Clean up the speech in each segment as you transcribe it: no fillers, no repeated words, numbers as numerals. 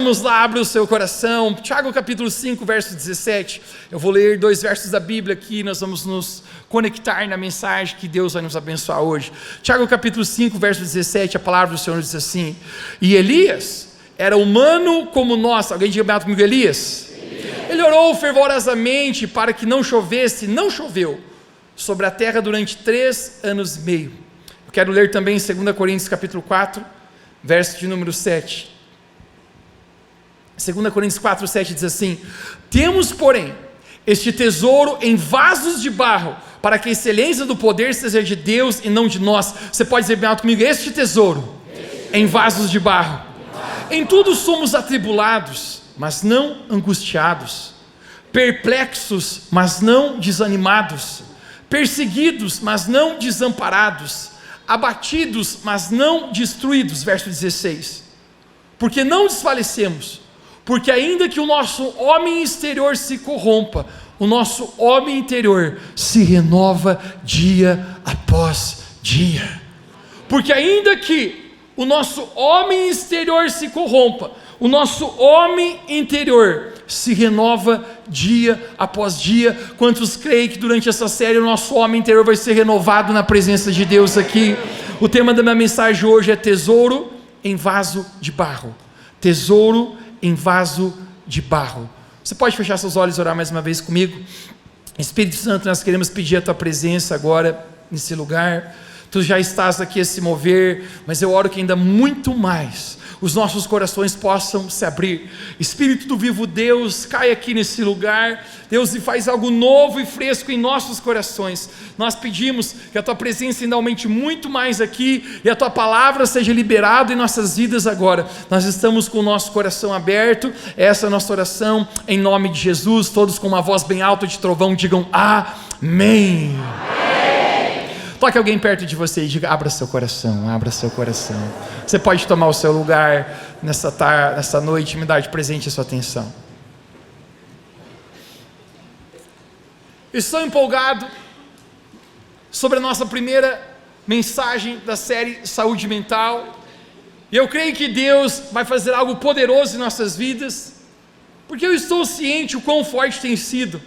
vamos lá, abre o seu coração, Tiago capítulo 5, verso 17, eu vou ler 2 versos da Bíblia aqui, nós vamos nos conectar na mensagem que Deus vai nos abençoar hoje. Tiago capítulo 5, verso 17, a palavra do Senhor diz assim: e Elias era humano como nós. Alguém diga comigo, Elias? Ele orou fervorosamente para que não chovesse, não choveu sobre a terra durante 3 anos e meio. Eu quero ler também 2 Coríntios capítulo 4, verso de número 7. 2 Coríntios 4, 7 diz assim: temos, porém, este tesouro em vasos de barro, para que a excelência do poder seja de Deus e não de nós. Você pode dizer bem alto comigo: este tesouro em vasos de barro. Em tudo somos atribulados, mas não angustiados, perplexos, mas não desanimados, perseguidos, mas não desamparados, abatidos, mas não destruídos. Verso 16: porque não desfalecemos, porque ainda que o nosso homem exterior se corrompa, o nosso homem interior se renova dia após dia. Porque ainda que o nosso homem exterior se corrompa, o nosso homem interior se renova dia após dia. Quantos creem que durante essa série o nosso homem interior vai ser renovado na presença de Deus aqui? O tema da minha mensagem hoje é tesouro em vaso de barro. Tesouro em vaso de barro. Você pode fechar seus olhos e orar mais uma vez comigo? Espírito Santo, nós queremos pedir a tua presença agora nesse lugar. Tu já estás aqui a se mover, mas eu oro que ainda muito mais os nossos corações possam se abrir. Espírito do vivo Deus, cai aqui nesse lugar, Deus, e faz algo novo e fresco em nossos corações. Nós pedimos que a tua presença ainda aumente muito mais aqui, e a tua palavra seja liberada em nossas vidas agora. Nós estamos com o nosso coração aberto, essa é a nossa oração, em nome de Jesus. Todos com uma voz bem alta de trovão digam amém. Toque alguém perto de você e diga: abra seu coração, abra seu coração. Você pode tomar o seu lugar nessa noite, me dar de presente a sua atenção. Estou empolgado sobre a nossa primeira mensagem da série Saúde Mental, e eu creio que Deus vai fazer algo poderoso em nossas vidas, porque eu estou ciente o quão forte tem sido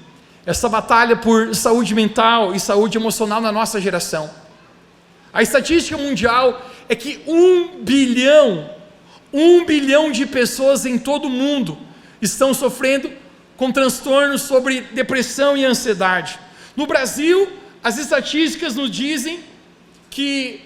essa batalha por saúde mental e saúde emocional na nossa geração. A estatística mundial é que 1 bilhão de pessoas em todo o mundo estão sofrendo com transtornos sobre depressão e ansiedade. No Brasil, as estatísticas nos dizem que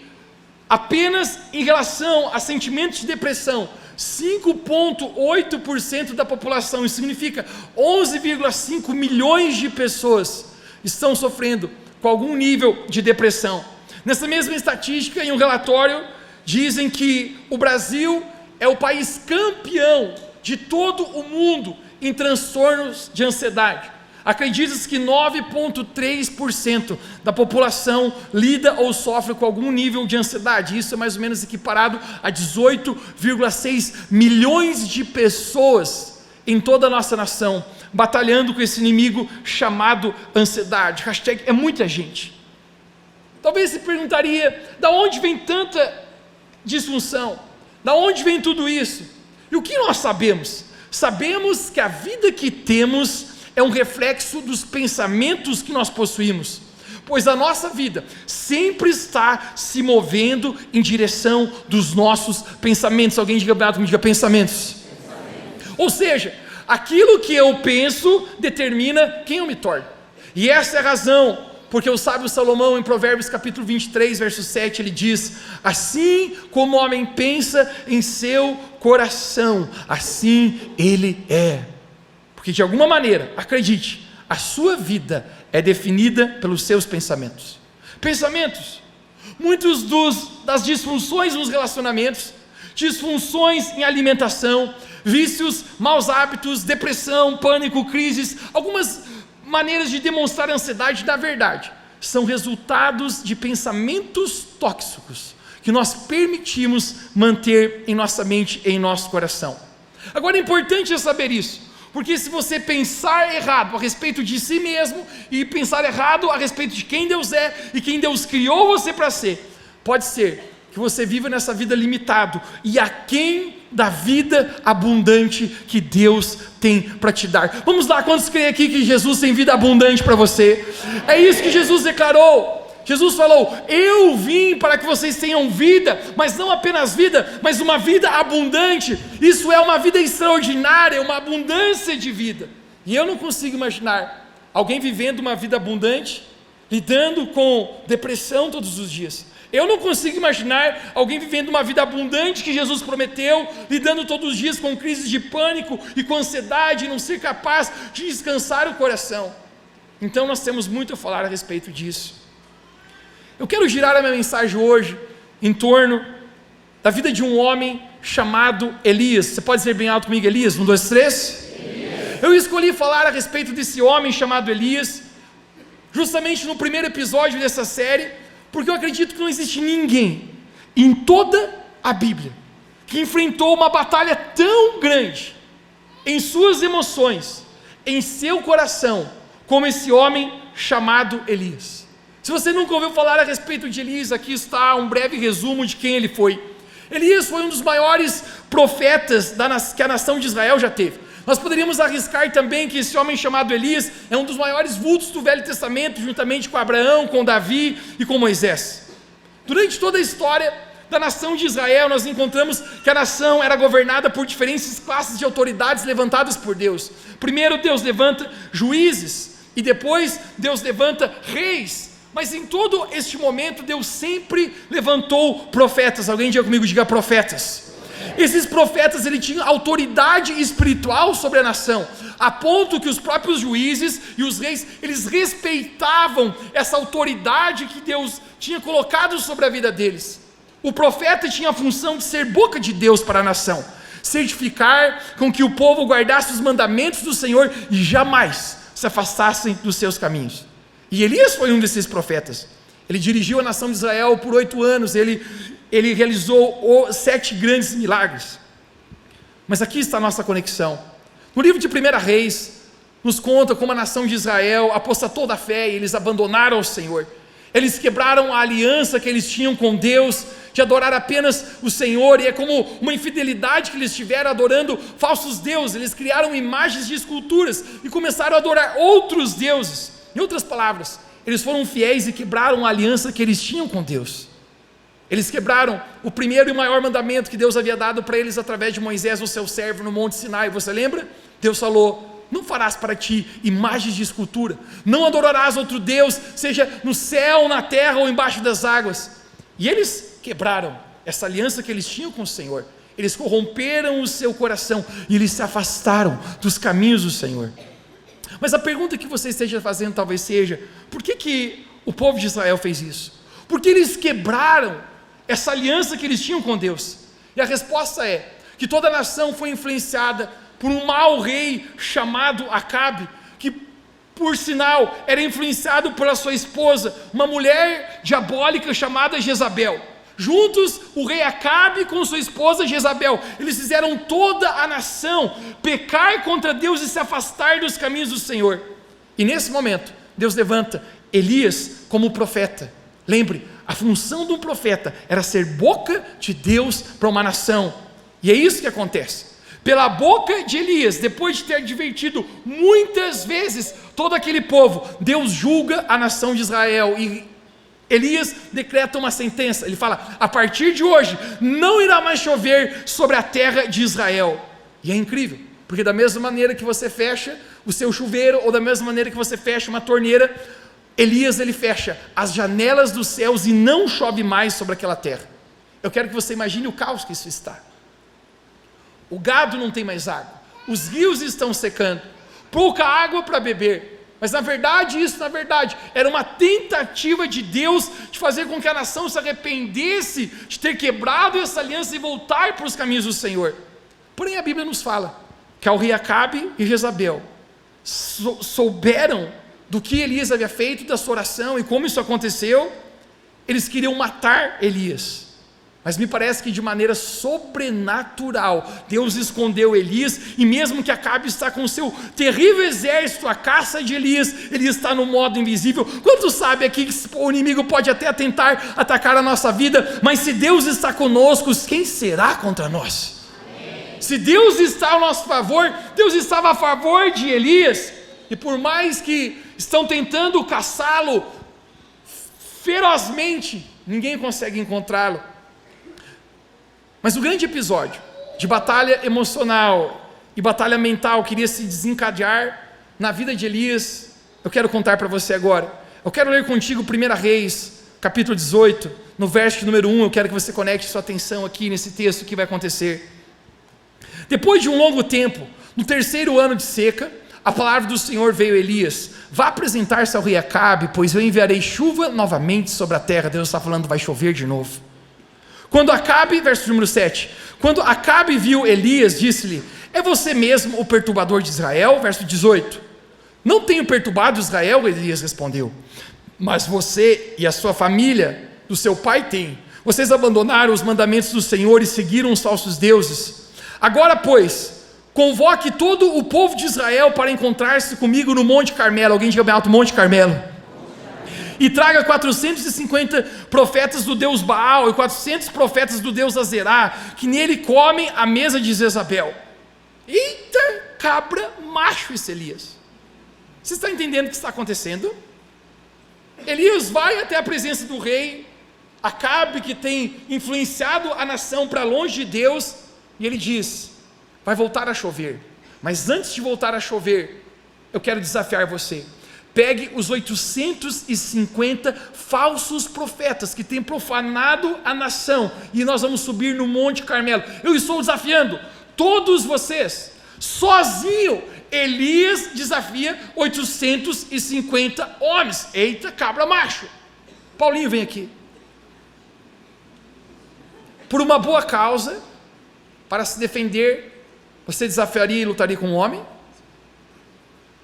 apenas em relação a sentimentos de depressão, 5,8% da população, isso significa 11,5 milhões de pessoas estão sofrendo com algum nível de depressão. Nessa mesma estatística, em um relatório, dizem que o Brasil é o país campeão de todo o mundo em transtornos de ansiedade. Acredita-se que 9,3% da população lida ou sofre com algum nível de ansiedade. Isso é mais ou menos equiparado a 18,6 milhões de pessoas em toda a nossa nação, batalhando com esse inimigo chamado ansiedade. Hashtag é muita gente. Talvez se perguntaria: da onde vem tanta disfunção? Da onde vem tudo isso? E o que nós sabemos? Sabemos que a vida que temos é um reflexo dos pensamentos que nós possuímos, pois a nossa vida sempre está se movendo em direção dos nossos pensamentos. Alguém diga pensamentos. Ou seja, aquilo que eu penso determina quem eu me torno. E essa é a razão porque o sábio Salomão, em Provérbios capítulo 23, verso 7, ele diz: assim como o homem pensa em seu coração, assim ele é. Porque de alguma maneira, acredite, a sua vida é definida pelos seus pensamentos. Pensamentos. Muitos das disfunções nos relacionamentos, disfunções em alimentação, vícios, maus hábitos, depressão, pânico, crises, algumas maneiras de demonstrar ansiedade, na verdade, são resultados de pensamentos tóxicos que nós permitimos manter em nossa mente e em nosso coração. Agora é importante saber isso, porque se você pensar errado a respeito de si mesmo e pensar errado a respeito de quem Deus é e quem Deus criou você para ser, pode ser que você viva nessa vida limitado e aquém da vida abundante que Deus tem para te dar. Vamos lá, quantos creem aqui que Jesus tem vida abundante para você? É isso que Jesus declarou. Jesus falou: eu vim para que vocês tenham vida, mas não apenas vida, mas uma vida abundante. Isso é uma vida extraordinária, uma abundância de vida. E eu não consigo imaginar alguém vivendo uma vida abundante, lidando com depressão todos os dias. Eu não consigo imaginar alguém vivendo uma vida abundante que Jesus prometeu, lidando todos os dias com crises de pânico e com ansiedade, e não ser capaz de descansar o coração. Então nós temos muito a falar a respeito disso. Eu quero girar a minha mensagem hoje em torno da vida de um homem chamado Elias. Você pode dizer bem alto comigo, Elias? 1, 2, 3. Eu escolhi falar a respeito desse homem chamado Elias, justamente no primeiro episódio dessa série, porque eu acredito que não existe ninguém em toda a Bíblia que enfrentou uma batalha tão grande em suas emoções, em seu coração, como esse homem chamado Elias. Se você nunca ouviu falar a respeito de Elias, aqui está um breve resumo de quem ele foi. Elias foi um dos maiores profetas que a nação de Israel já teve. Nós poderíamos arriscar também que esse homem chamado Elias é um dos maiores vultos do Velho Testamento, juntamente com Abraão, com Davi e com Moisés. Durante toda a história da nação de Israel, nós encontramos que a nação era governada por diferentes classes de autoridades levantadas por Deus. Primeiro Deus levanta juízes, e depois Deus levanta reis. Mas em todo este momento, Deus sempre levantou profetas. Alguém diga comigo, diga profetas. Esses profetas, eles tinham autoridade espiritual sobre a nação, a ponto que os próprios juízes e os reis, eles respeitavam essa autoridade que Deus tinha colocado sobre a vida deles. O profeta tinha a função de ser boca de Deus para a nação, certificar com que o povo guardasse os mandamentos do Senhor e jamais se afastassem dos seus caminhos. E Elias foi um desses profetas. Ele dirigiu a nação de Israel por 8 anos, ele realizou 7 grandes milagres. Mas aqui está a nossa conexão. No livro de 1 Reis, nos conta como a nação de Israel apostatou da fé e eles abandonaram o Senhor. Eles quebraram a aliança que eles tinham com Deus, de adorar apenas o Senhor, e é como uma infidelidade que eles tiveram adorando falsos deuses. Eles criaram imagens de esculturas e começaram a adorar outros deuses. Em outras palavras, eles foram fiéis e quebraram a aliança que eles tinham com Deus. Eles quebraram o primeiro e maior mandamento que Deus havia dado para eles através de Moisés, o seu servo, no Monte Sinai. Você lembra? Deus falou: não farás para ti imagens de escultura, não adorarás outro Deus, seja no céu, na terra ou embaixo das águas. E eles quebraram essa aliança que eles tinham com o Senhor. Eles corromperam o seu coração e eles se afastaram dos caminhos do Senhor. Mas a pergunta que você esteja fazendo talvez seja: por que o povo de Israel fez isso? Porque eles quebraram essa aliança que eles tinham com Deus. E a resposta é que toda a nação foi influenciada por um mau rei chamado Acabe, que por sinal era influenciado pela sua esposa, uma mulher diabólica chamada Jezabel. Juntos, o rei Acabe com sua esposa Jezabel, eles fizeram toda a nação pecar contra Deus e se afastar dos caminhos do Senhor. E nesse momento, Deus levanta Elias como profeta. Lembre, a função de um profeta era ser boca de Deus para uma nação. E é isso que acontece. Pela boca de Elias, depois de ter advertido muitas vezes todo aquele povo, Deus julga a nação de Israel e Elias decreta uma sentença. Ele fala: a partir de hoje não irá mais chover sobre a terra de Israel. E é incrível, porque da mesma maneira que você fecha o seu chuveiro, ou da mesma maneira que você fecha uma torneira, Elias ele fecha as janelas dos céus e não chove mais sobre aquela terra. Eu quero que você imagine o caos que isso está. O gado não tem mais água, os rios estão secando, pouca água para beber. Mas na verdade, era uma tentativa de Deus de fazer com que a nação se arrependesse de ter quebrado essa aliança e voltar para os caminhos do Senhor. Porém a Bíblia nos fala que ao rei Acabe e Jezabel souberam do que Elias havia feito, da sua oração e como isso aconteceu. Eles queriam matar Elias, mas me parece que de maneira sobrenatural Deus escondeu Elias, e mesmo que Acabe está com o seu terrível exército à caça de Elias, ele está no modo invisível. Quantos sabem aqui que o inimigo pode até tentar atacar a nossa vida, mas se Deus está conosco, quem será contra nós? Se Deus está ao nosso favor, Deus estava a favor de Elias, e por mais que estão tentando caçá-lo ferozmente, ninguém consegue encontrá-lo. Mas o grande episódio de batalha emocional e batalha mental queria se desencadear na vida de Elias, eu quero contar para você agora. Eu quero ler contigo 1 Reis, capítulo 18, no verso número 1, eu quero que você conecte sua atenção aqui nesse texto que vai acontecer. Depois de um longo tempo, no 3º ano de seca, a palavra do Senhor veio a Elias: vá apresentar-se ao rei Acabe, pois eu enviarei chuva novamente sobre a terra. Deus está falando, vai chover de novo. Quando Acabe, verso número 7, quando Acabe viu Elias, disse-lhe: é você mesmo o perturbador de Israel? Verso 18, não tenho perturbado Israel, Elias respondeu, mas você e a sua família do seu pai têm. Vocês abandonaram os mandamentos do Senhor e seguiram os falsos deuses. Agora, pois, convoque todo o povo de Israel para encontrar-se comigo no Monte Carmelo. Alguém diga bem alto: Monte Carmelo. E traga 450 profetas do Deus Baal e 400 profetas do Deus Azerá, que nele comem a mesa de Jezabel. Eita, cabra macho esse Elias. Você está entendendo o que está acontecendo? Elias vai até a presença do rei Acabe, que tem influenciado a nação para longe de Deus, e ele diz: vai voltar a chover, mas antes de voltar a chover, eu quero desafiar você. Pegue os 850 falsos profetas que têm profanado a nação, e nós vamos subir no Monte Carmelo. Eu estou desafiando todos vocês. Sozinho, Elias desafia 850 homens. Eita, cabra macho. Paulinho, vem aqui. Por uma boa causa, para se defender, você desafiaria e lutaria com um homem?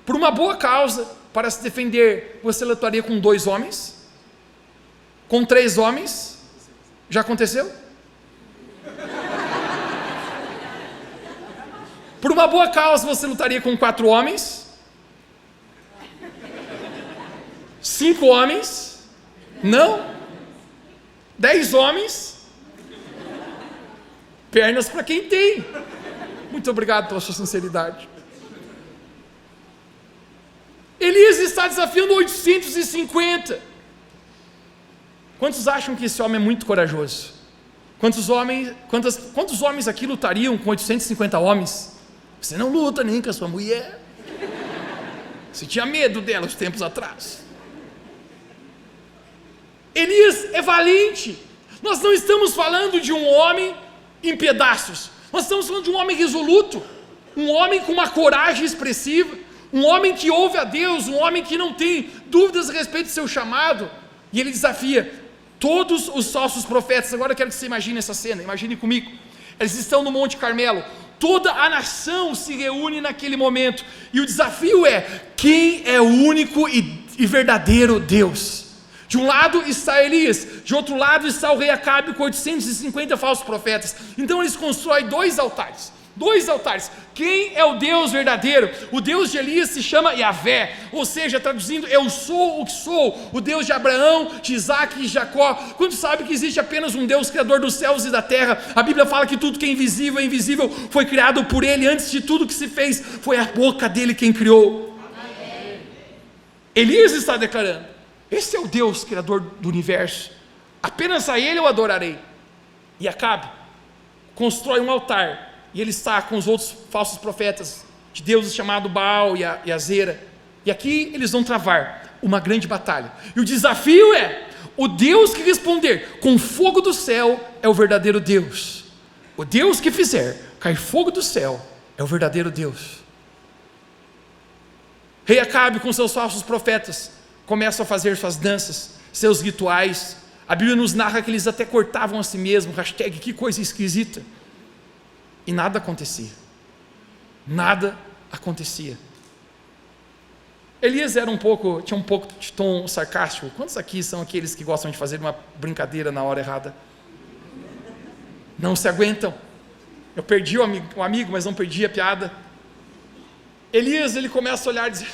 Por uma boa causa, para se defender, você lutaria com 2 homens? Com 3 homens? Já aconteceu? Por uma boa causa, você lutaria com 4 homens? 5 homens? Não? 10 homens? Pernas para quem tem. Muito obrigado pela sua sinceridade. Elias está desafiando 850. Quantos acham que esse homem é muito corajoso? Quantos homens aqui lutariam com 850 homens? Você não luta nem com a sua mulher. Você tinha medo dela uns tempos atrás. Elias é valente. Nós não estamos falando de um homem em pedaços. Nós estamos falando de um homem resoluto, um homem com uma coragem expressiva, um homem que ouve a Deus, um homem que não tem dúvidas a respeito do seu chamado, e ele desafia todos os falsos profetas. Agora eu quero que você imagine essa cena, imagine comigo. Eles estão no Monte Carmelo, toda a nação se reúne naquele momento, e o desafio é: quem é o único e verdadeiro Deus? De um lado está Elias, de outro lado está o rei Acabe com 850 falsos profetas. Então eles constroem 2 altares. 2 altares. Quem é o Deus verdadeiro? O Deus de Elias se chama Yahvé, ou seja, traduzindo, eu sou o que sou, o Deus de Abraão, de Isaac e de Jacó. Quando sabe que existe apenas um Deus criador dos céus e da terra? A Bíblia fala que tudo que é invisível foi criado por ele. Antes de tudo que se fez, foi a boca dele quem criou. Amém. Elias está declarando: esse é o Deus criador do universo, apenas a ele eu adorarei. E Acabe constrói um altar, e ele está com os outros falsos profetas de deuses chamado Baal e Azera, e aqui eles vão travar uma grande batalha, e o desafio é: o Deus que responder com fogo do céu é o verdadeiro Deus. O Deus que fizer cair fogo do céu é o verdadeiro Deus. Rei Acabe com seus falsos profetas começam a fazer suas danças, seus rituais. A Bíblia nos narra que eles até cortavam a si mesmos. Hashtag, que coisa esquisita. E nada acontecia. Nada acontecia. Elias tinha um pouco de tom sarcástico. Quantos aqui são aqueles que gostam de fazer uma brincadeira na hora errada? Não se aguentam. Eu perdi o amigo, mas não perdi a piada. Elias, ele começa a olhar e dizer: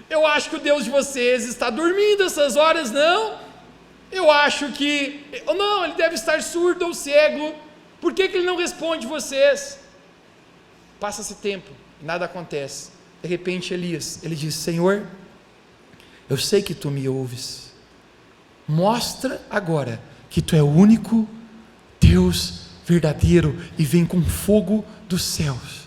eu acho que o Deus de vocês está dormindo essas horas, não? Eu acho que... não, ele deve estar surdo ou cego. Por que ele não responde vocês? Passa-se tempo, nada acontece. De repente Elias, ele diz: Senhor, eu sei que tu me ouves, mostra agora que tu é o único Deus verdadeiro e vem com fogo dos céus.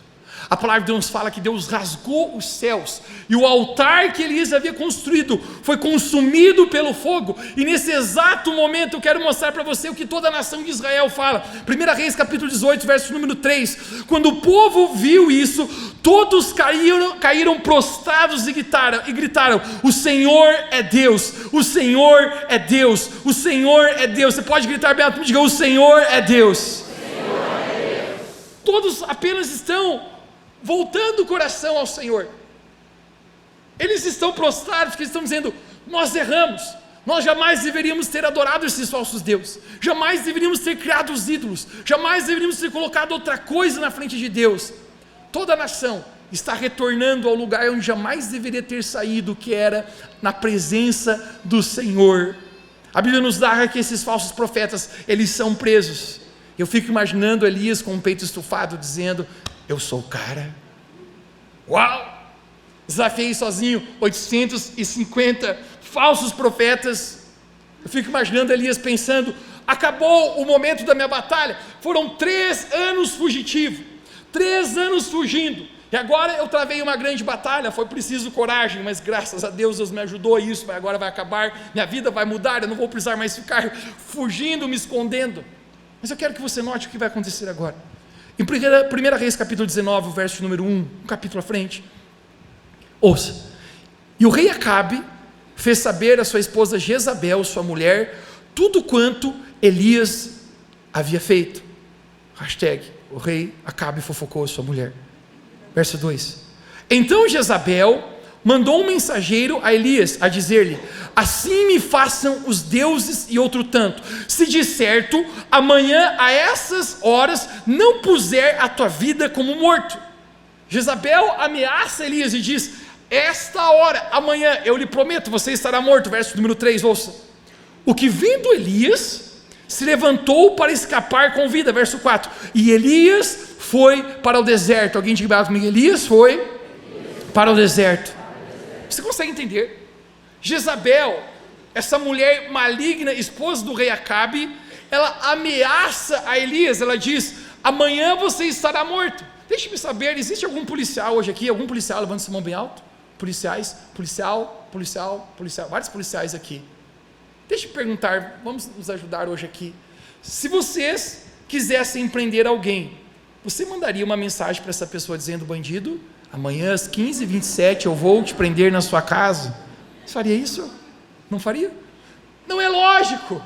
A palavra de Deus fala que Deus rasgou os céus, e o altar que Elias havia construído foi consumido pelo fogo, e nesse exato momento eu quero mostrar para você o que toda a nação de Israel fala. 1 Reis capítulo 18, verso número 3, quando o povo viu isso, todos caíram prostrados e gritaram: o Senhor é Deus, o Senhor é Deus, o Senhor é Deus. Você pode gritar bem alto, diga: o Senhor é Deus. Todos apenas estão voltando o coração ao Senhor. Eles estão prostrados, porque eles estão dizendo: nós erramos, nós jamais deveríamos ter adorado esses falsos deuses, jamais deveríamos ter criado os ídolos, jamais deveríamos ter colocado outra coisa na frente de Deus. Toda a nação está retornando ao lugar onde jamais deveria ter saído, que era na presença do Senhor. A Bíblia nos narra que esses falsos profetas, eles são presos. Eu fico imaginando Elias com o peito estufado, dizendo: eu sou o cara, uau, desafiei sozinho 850 falsos profetas. Eu fico imaginando Elias pensando: acabou o momento da minha batalha, foram 3 anos fugitivo, 3 anos fugindo, e agora eu travei uma grande batalha, foi preciso coragem, mas graças a Deus, Deus me ajudou a isso, agora vai acabar, minha vida vai mudar, eu não vou precisar mais ficar fugindo, me escondendo. Mas eu quero que você note o que vai acontecer agora. Em 1 Reis capítulo 19, verso número 1, um capítulo à frente, ouça: e o rei Acabe fez saber a sua esposa Jezabel, sua mulher, tudo quanto Elias havia feito. O rei Acabe fofocou a sua mulher. Verso 2: então Jezabel mandou um mensageiro a Elias, a dizer-lhe: assim me façam os deuses e outro tanto, se de certo amanhã a essas horas não puser a tua vida como morto. Jezabel ameaça Elias e diz: esta hora, amanhã, eu lhe prometo, você estará morto. Verso número 3, ouça: o que vendo Elias, se levantou para escapar com vida. Verso 4, e Elias foi para o deserto. Alguém diga comigo: Elias foi para o deserto. Você consegue entender? Jezabel, essa mulher maligna, esposa do rei Acabe, ela ameaça a Elias, ela diz: amanhã você estará morto. Deixe-me saber, existe algum policial hoje aqui? Algum policial? Levanta sua mão bem alto. Policiais, policial, vários policiais aqui. Deixe-me perguntar, vamos nos ajudar hoje aqui. Se vocês quisessem prender alguém, você mandaria uma mensagem para essa pessoa dizendo: bandido, amanhã às 15h27 eu vou te prender na sua casa? Você faria isso? Não faria? Não é lógico.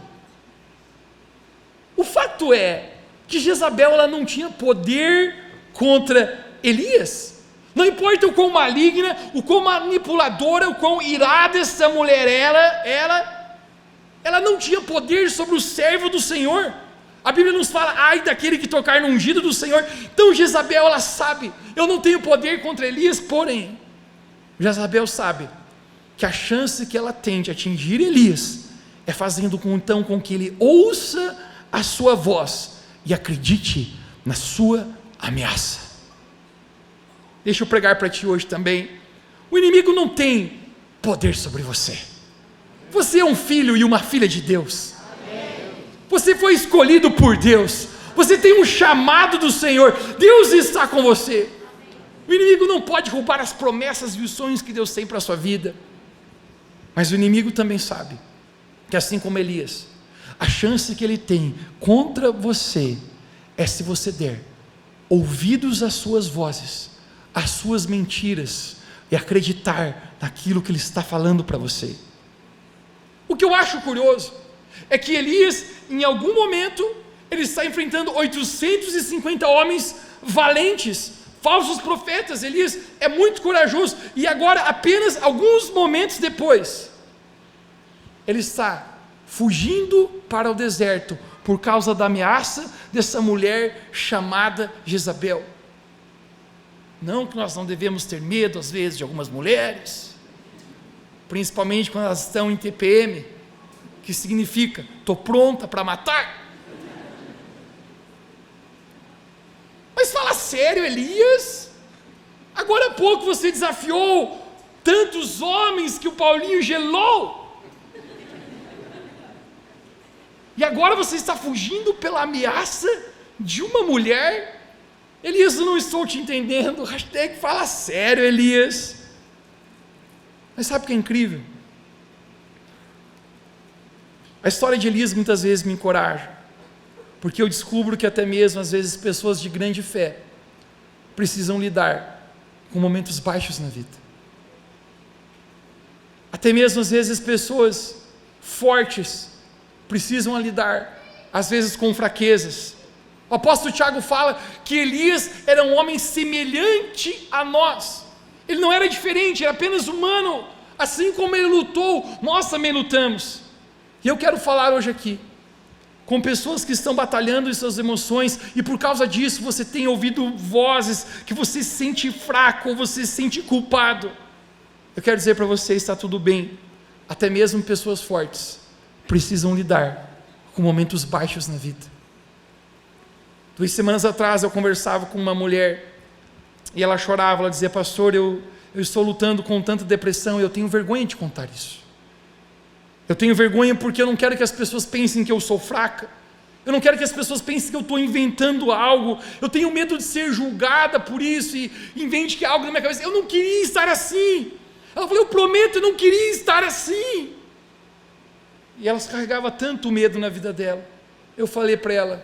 O fato é que Jezabel, ela não tinha poder contra Elias. Não importa o quão maligna, o quão manipuladora, o quão irada essa mulher ela não tinha poder sobre o servo do Senhor. A Bíblia nos fala: ai daquele que tocar no ungido do Senhor. Então Jezabel, ela sabe: eu não tenho poder contra Elias, porém Jezabel sabe que a chance que ela tem de atingir Elias é fazendo com que ele ouça a sua voz e acredite na sua ameaça. Deixa eu pregar para ti hoje também: o inimigo não tem poder sobre você. Você é um filho e uma filha de Deus. Você foi escolhido por Deus, você tem um chamado do Senhor, Deus está com você. O inimigo não pode roubar as promessas e os sonhos que Deus tem para a sua vida. Mas o inimigo também sabe que, assim como Elias, a chance que ele tem contra você é se você der ouvidos às suas vozes, às suas mentiras, e acreditar naquilo que ele está falando para você. O que eu acho curioso é que Elias, em algum momento, ele está enfrentando 850 homens valentes, falsos profetas. Elias é muito corajoso, e agora, apenas alguns momentos depois, ele está fugindo para o deserto, por causa da ameaça dessa mulher chamada Jezabel. Não que nós não devemos ter medo, às vezes, de algumas mulheres, principalmente quando elas estão em TPM, que significa: estou pronta para matar. Mas fala sério, Elias, Agora há pouco você desafiou tantos homens que o Paulinho gelou. E agora você está fugindo pela ameaça de uma mulher? Elias, eu não estou te entendendo. Hashtag fala sério, Elias. Mas sabe o que é incrível? A história de Elias muitas vezes me encoraja, porque eu descubro que até mesmo às vezes pessoas de grande fé precisam lidar com momentos baixos na vida. Até mesmo às vezes pessoas fortes precisam lidar às vezes com fraquezas. O apóstolo Tiago fala que Elias era um homem semelhante a nós. Ele não era diferente, era apenas humano. Assim como ele lutou, nós também lutamos. E eu quero falar hoje aqui com pessoas que estão batalhando em suas emoções, e por causa disso você tem ouvido vozes que você se sente fraco, ou você se sente culpado. Eu quero dizer para você, está tudo bem. Até mesmo pessoas fortes precisam lidar com momentos baixos na vida. 2 semanas atrás eu conversava com uma mulher, e ela chorava, ela dizia: pastor, eu estou lutando com tanta depressão, e eu tenho vergonha de contar isso. Eu tenho vergonha porque eu não quero que as pessoas pensem que eu sou fraca. Eu não quero que as pessoas pensem que eu estou inventando algo. Eu tenho medo de ser julgada por isso e invente que algo na minha cabeça. Eu não queria estar assim. Ela falou: eu prometo, eu não queria estar assim. E ela carregava tanto medo na vida dela. Eu falei para ela: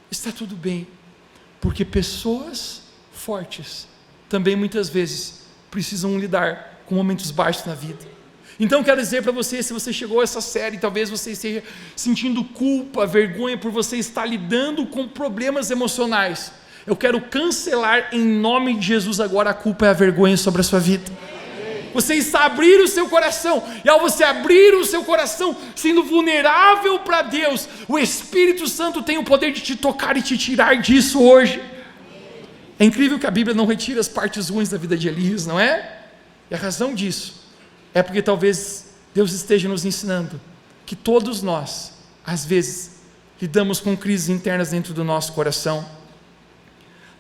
está tudo bem, porque pessoas fortes também muitas vezes precisam lidar com momentos baixos na vida. Então quero dizer para você, se você chegou a essa série, talvez você esteja sentindo culpa, vergonha por você estar lidando com problemas emocionais, eu quero cancelar em nome de Jesus agora a culpa e a vergonha sobre a sua vida. Você está abrindo o seu coração, e ao você abrir o seu coração, sendo vulnerável para Deus, o Espírito Santo tem o poder de te tocar e te tirar disso hoje. É incrível que a Bíblia não retira as partes ruins da vida de Elias, não é? E a razão disso é porque talvez Deus esteja nos ensinando que todos nós, às vezes, lidamos com crises internas dentro do nosso coração.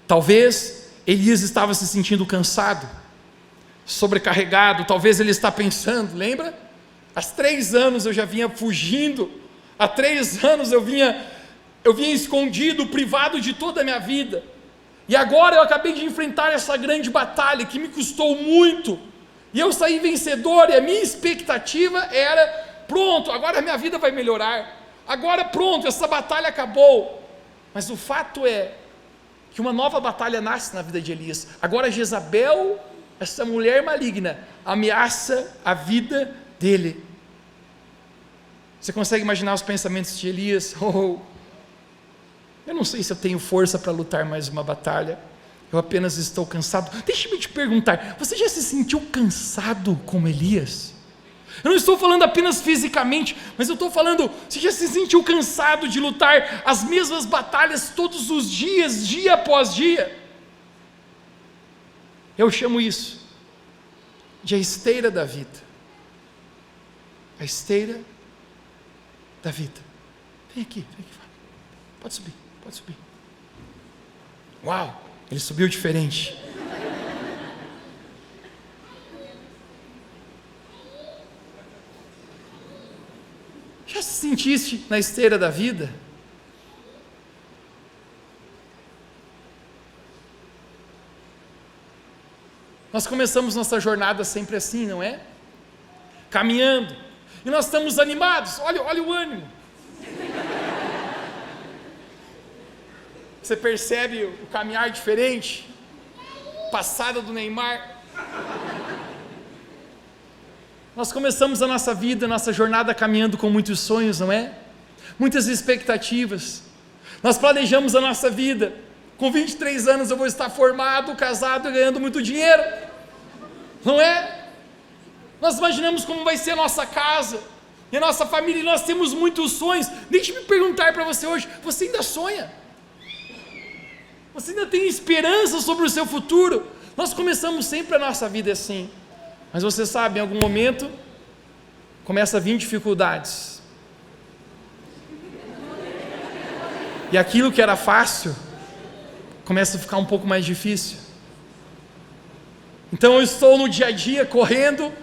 Talvez Elias estava se sentindo cansado, sobrecarregado, talvez ele está pensando, lembra? Há 3 anos eu já vinha fugindo, há 3 anos eu vinha escondido, privado de toda a minha vida, e agora eu acabei de enfrentar essa grande batalha que me custou muito, e eu saí vencedor, e a minha expectativa era: pronto, agora a minha vida vai melhorar, agora pronto, essa batalha acabou. Mas o fato é que uma nova batalha nasce na vida de Elias. Agora Jezabel, essa mulher maligna, ameaça a vida dele. Você consegue imaginar os pensamentos de Elias? Eu não sei se eu tenho força para lutar mais uma batalha, eu apenas estou cansado. Deixa-me te perguntar, você já se sentiu cansado como Elias? Eu não estou falando apenas fisicamente, mas eu estou falando, você já se sentiu cansado de lutar as mesmas batalhas todos os dias, dia após dia? Eu chamo isso de a esteira da vida. A esteira da vida. Vem aqui, pode subir, pode subir. Uau, ele subiu diferente. Já se sentiste na esteira da vida? Nós começamos nossa jornada sempre assim, não é? Caminhando, e nós estamos animados, olha o ânimo. Você percebe o caminhar diferente? Passada do Neymar. Nós começamos a nossa vida, a nossa jornada caminhando com muitos sonhos, não é? Muitas expectativas. Nós planejamos a nossa vida. Com 23 anos eu vou estar formado, casado e ganhando muito dinheiro, não é? Nós imaginamos como vai ser a nossa casa e a nossa família, e nós temos muitos sonhos. Deixe-me perguntar para você hoje: você ainda sonha? Você ainda tem esperança sobre o seu futuro? Nós começamos sempre a nossa vida assim, mas você sabe, em algum momento começa a vir dificuldades, e aquilo que era fácil começa a ficar um pouco mais difícil. Então eu estou no dia a dia correndo,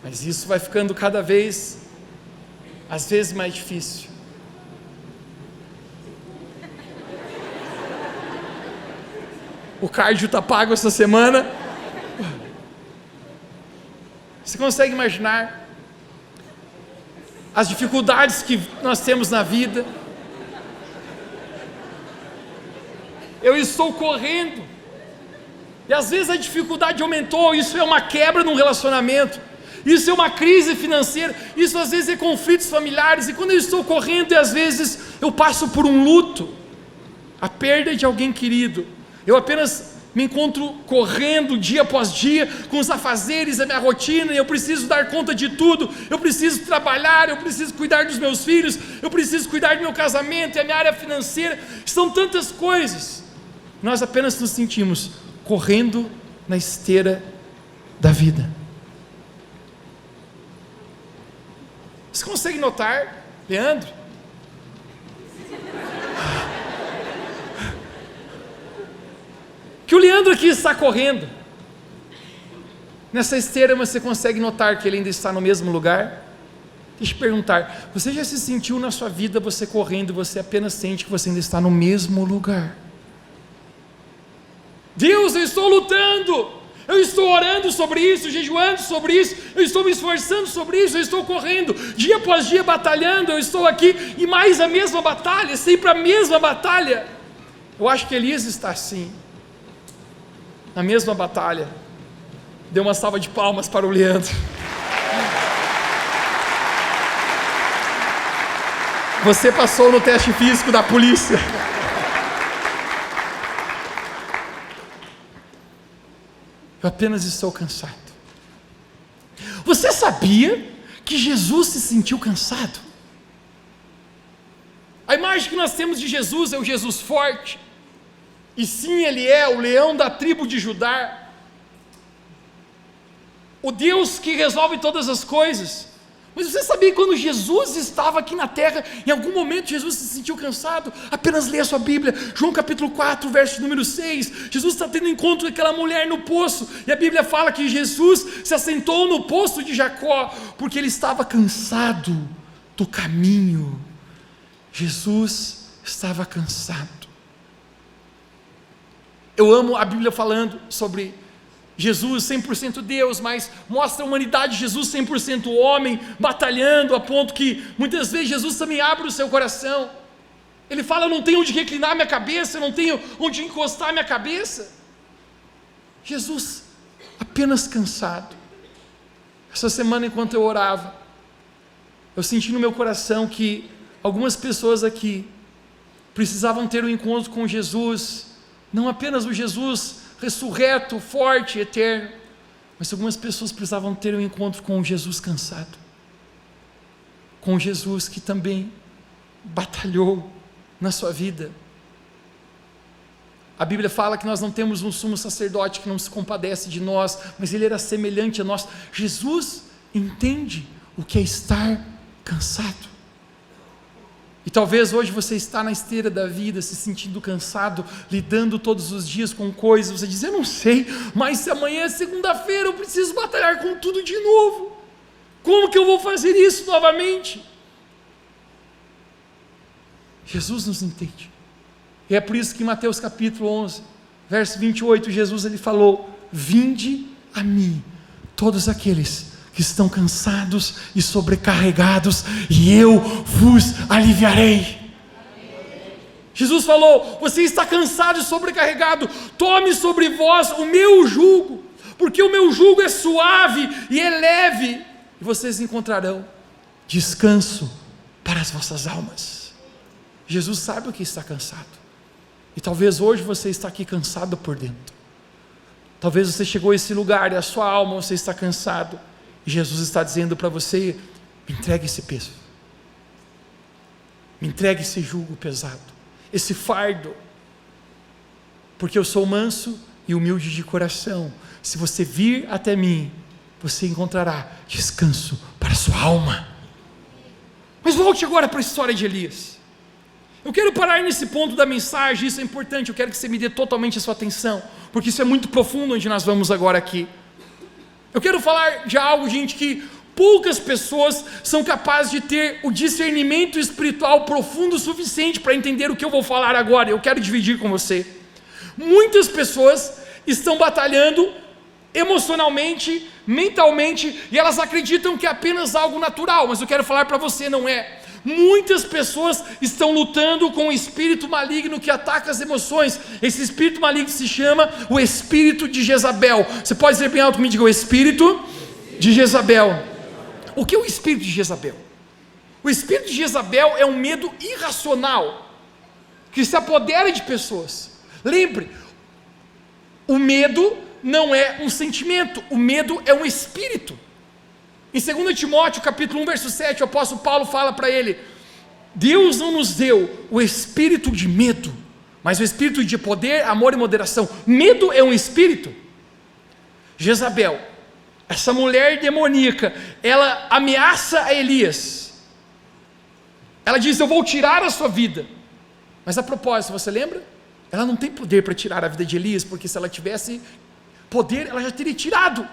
mas isso vai ficando cada vez, às vezes, mais difícil. O cardio está pago essa semana. Você consegue imaginar as dificuldades que nós temos na vida? Eu estou correndo, e às vezes a dificuldade aumentou. Isso é uma quebra num relacionamento, isso é uma crise financeira, isso às vezes é conflitos familiares, e quando eu estou correndo, e às vezes eu passo por um luto, a perda de alguém querido, eu apenas me encontro correndo dia após dia, com os afazeres da minha rotina, e eu preciso dar conta de tudo, eu preciso trabalhar, eu preciso cuidar dos meus filhos, eu preciso cuidar do meu casamento, e a minha área financeira, são tantas coisas, nós apenas nos sentimos correndo na esteira da vida. Você consegue notar, Leandro? Que o Leandro aqui está correndo nessa esteira, mas você consegue notar que ele ainda está no mesmo lugar? Deixa eu perguntar, você já se sentiu na sua vida você correndo, você apenas sente que você ainda está no mesmo lugar? Deus, eu estou lutando, eu estou orando sobre isso, jejuando sobre isso, eu estou me esforçando sobre isso, eu estou correndo, dia após dia batalhando, eu estou aqui, e mais a mesma batalha, sempre a mesma batalha. Eu acho que Elias está assim, na mesma batalha. Dê uma salva de palmas para o Leandro. Você passou no teste físico da polícia. Eu apenas estou cansado. Você sabia que Jesus se sentiu cansado? A imagem que nós temos de Jesus é o Jesus forte, e sim, ele é o leão da tribo de Judá, o Deus que resolve todas as coisas. Mas você sabia que quando Jesus estava aqui na terra, em algum momento Jesus se sentiu cansado? Apenas leia a sua Bíblia, João capítulo 4, verso número 6, Jesus está tendo encontro com aquela mulher no poço, e a Bíblia fala que Jesus se assentou no poço de Jacó, porque ele estava cansado do caminho. Jesus estava cansado. Eu amo a Bíblia falando sobre Jesus 100% Deus, mas mostra a humanidade de Jesus 100% homem, batalhando, a ponto que muitas vezes Jesus também abre o seu coração. Ele fala: eu não tenho onde reclinar minha cabeça, eu não tenho onde encostar minha cabeça. Jesus apenas cansado. Essa semana, enquanto eu orava, eu senti no meu coração que algumas pessoas aqui precisavam ter um encontro com Jesus, não apenas o Jesus ressurreto, forte, eterno, mas algumas pessoas precisavam ter um encontro com o Jesus cansado, com Jesus que também batalhou na sua vida. A Bíblia fala que nós não temos um sumo sacerdote que não se compadece de nós, mas ele era semelhante a nós. Jesus entende o que é estar cansado. E talvez hoje você está na esteira da vida, se sentindo cansado, lidando todos os dias com coisas, você diz: eu não sei, mas se amanhã é segunda-feira, eu preciso batalhar com tudo de novo, como que eu vou fazer isso novamente? Jesus nos entende, e é por isso que em Mateus capítulo 11, verso 28, Jesus ele falou: vinde a mim, todos aqueles que estão cansados e sobrecarregados, e eu vos aliviarei. Jesus falou: você está cansado e sobrecarregado, tome sobre vós o meu jugo, porque o meu jugo é suave e é leve, e vocês encontrarão descanso para as vossas almas. Jesus sabe o que está cansado, e talvez hoje você está aqui cansado por dentro, talvez você chegou a esse lugar e a sua alma, você está cansado, e Jesus está dizendo para você: me entregue esse peso, me entregue esse jugo pesado, esse fardo, porque eu sou manso e humilde de coração. Se você vir até mim, você encontrará descanso para a sua alma. Mas volte agora para a história de Elias. Eu quero parar nesse ponto da mensagem, isso é importante, eu quero que você me dê totalmente a sua atenção, porque isso é muito profundo onde nós vamos agora aqui. Eu quero falar de algo, gente, que poucas pessoas são capazes de ter o discernimento espiritual profundo o suficiente para entender o que eu vou falar agora. Eu quero dividir com você. Muitas pessoas estão batalhando emocionalmente, mentalmente, e elas acreditam que é apenas algo natural, mas eu quero falar para você, não é. Muitas pessoas estão lutando com o espírito maligno que ataca as emoções. Esse espírito maligno se chama o espírito de Jezabel. Você pode dizer bem alto comigo, diga o espírito de Jezabel. O que é o espírito de Jezabel? O espírito de Jezabel é um medo irracional que se apodera de pessoas. Lembre, o medo não é um sentimento, o medo é um espírito. Em 2 Timóteo capítulo 1 verso 7, o apóstolo Paulo fala para ele: Deus não nos deu o espírito de medo, mas o espírito de poder, amor e moderação. Medo é um espírito. Jezabel, essa mulher demoníaca, ela ameaça a Elias. Ela diz: eu vou tirar a sua vida. Mas a propósito, você lembra? Ela não tem poder para tirar a vida de Elias, porque se ela tivesse poder, ela já teria tirado.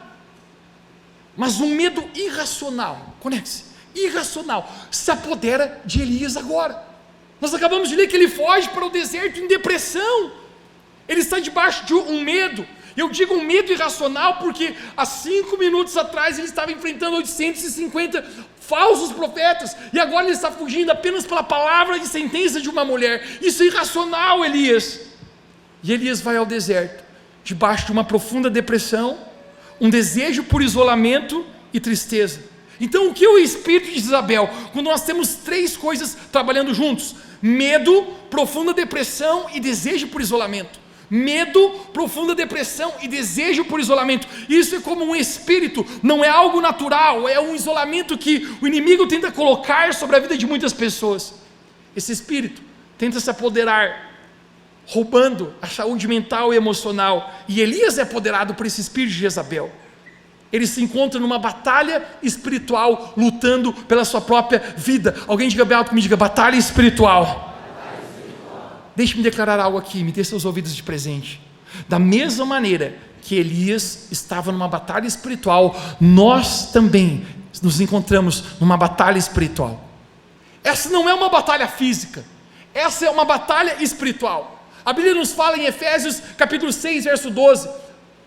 Mas um medo irracional, conecte-se, irracional, se apodera de Elias agora. Nós acabamos de ler que ele foge para o deserto em depressão. Ele está debaixo de um medo. Eu digo um medo irracional porque há 5 minutos atrás ele estava enfrentando 850 falsos profetas, e agora ele está fugindo apenas pela palavra de sentença de uma mulher. Isso é irracional, Elias. E Elias vai ao deserto, debaixo de uma profunda depressão, um desejo por isolamento e tristeza. Então o que é o espírito de Jezabel? Quando nós temos 3 coisas trabalhando juntos: medo, profunda depressão e desejo por isolamento. Medo, profunda depressão e desejo por isolamento. Isso é como um espírito, não é algo natural, é um isolamento que o inimigo tenta colocar sobre a vida de muitas pessoas. Esse espírito tenta se apoderar, roubando a saúde mental e emocional, e Elias é apoderado por esse espírito de Jezabel. Ele se encontra numa batalha espiritual, lutando pela sua própria vida. Alguém diga bem alto comigo, diga batalha espiritual. Deixe-me declarar algo aqui, me dê seus ouvidos de presente. Da mesma maneira que Elias estava numa batalha espiritual, nós também nos encontramos numa batalha espiritual. Essa não é uma batalha física, essa é uma batalha espiritual. A Bíblia nos fala em Efésios capítulo 6, verso 12,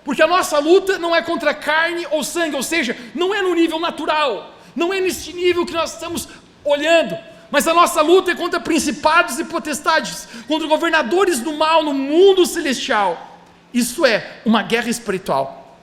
porque a nossa luta não é contra carne ou sangue, ou seja, não é no nível natural, não é neste nível que nós estamos olhando, mas a nossa luta é contra principados e potestades, contra governadores do mal no mundo celestial. Isso é uma guerra espiritual.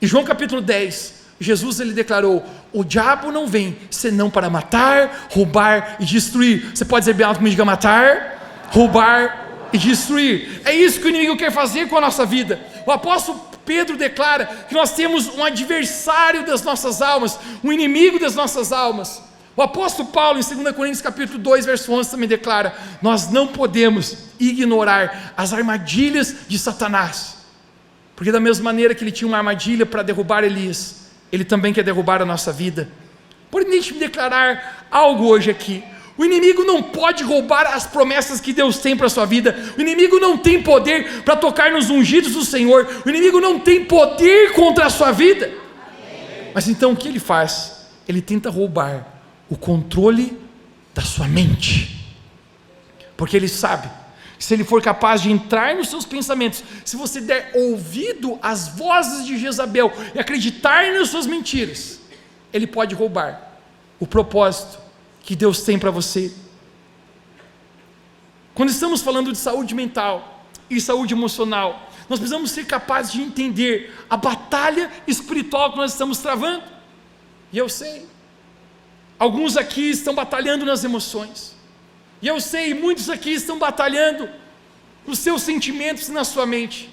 Em João capítulo 10, Jesus ele declarou: o diabo não vem senão para matar, roubar e destruir. Você pode dizer bem alto comigo, diga matar, roubar e destruir. É isso que o inimigo quer fazer com a nossa vida. O apóstolo Pedro declara que nós temos um adversário das nossas almas, um inimigo das nossas almas. O apóstolo Paulo, em 2 Coríntios capítulo 2, verso 11, também declara: nós não podemos ignorar as armadilhas de Satanás, porque da mesma maneira que ele tinha uma armadilha para derrubar Elias, ele também quer derrubar a nossa vida. Porém, deixe-me declarar algo hoje aqui: o inimigo não pode roubar as promessas que Deus tem para a sua vida. O inimigo não tem poder para tocar nos ungidos do Senhor. O inimigo não tem poder contra a sua vida. Mas então o que ele faz? Ele tenta roubar o controle da sua mente, porque ele sabe que se ele for capaz de entrar nos seus pensamentos, se você der ouvido às vozes de Jezabel e acreditar nas suas mentiras, ele pode roubar o propósito que Deus tem para você. Quando estamos falando de saúde mental e saúde emocional, nós precisamos ser capazes de entender a batalha espiritual que nós estamos travando. E eu sei, alguns aqui estão batalhando nas emoções, e eu sei, muitos aqui estão batalhando nos seus sentimentos e na sua mente.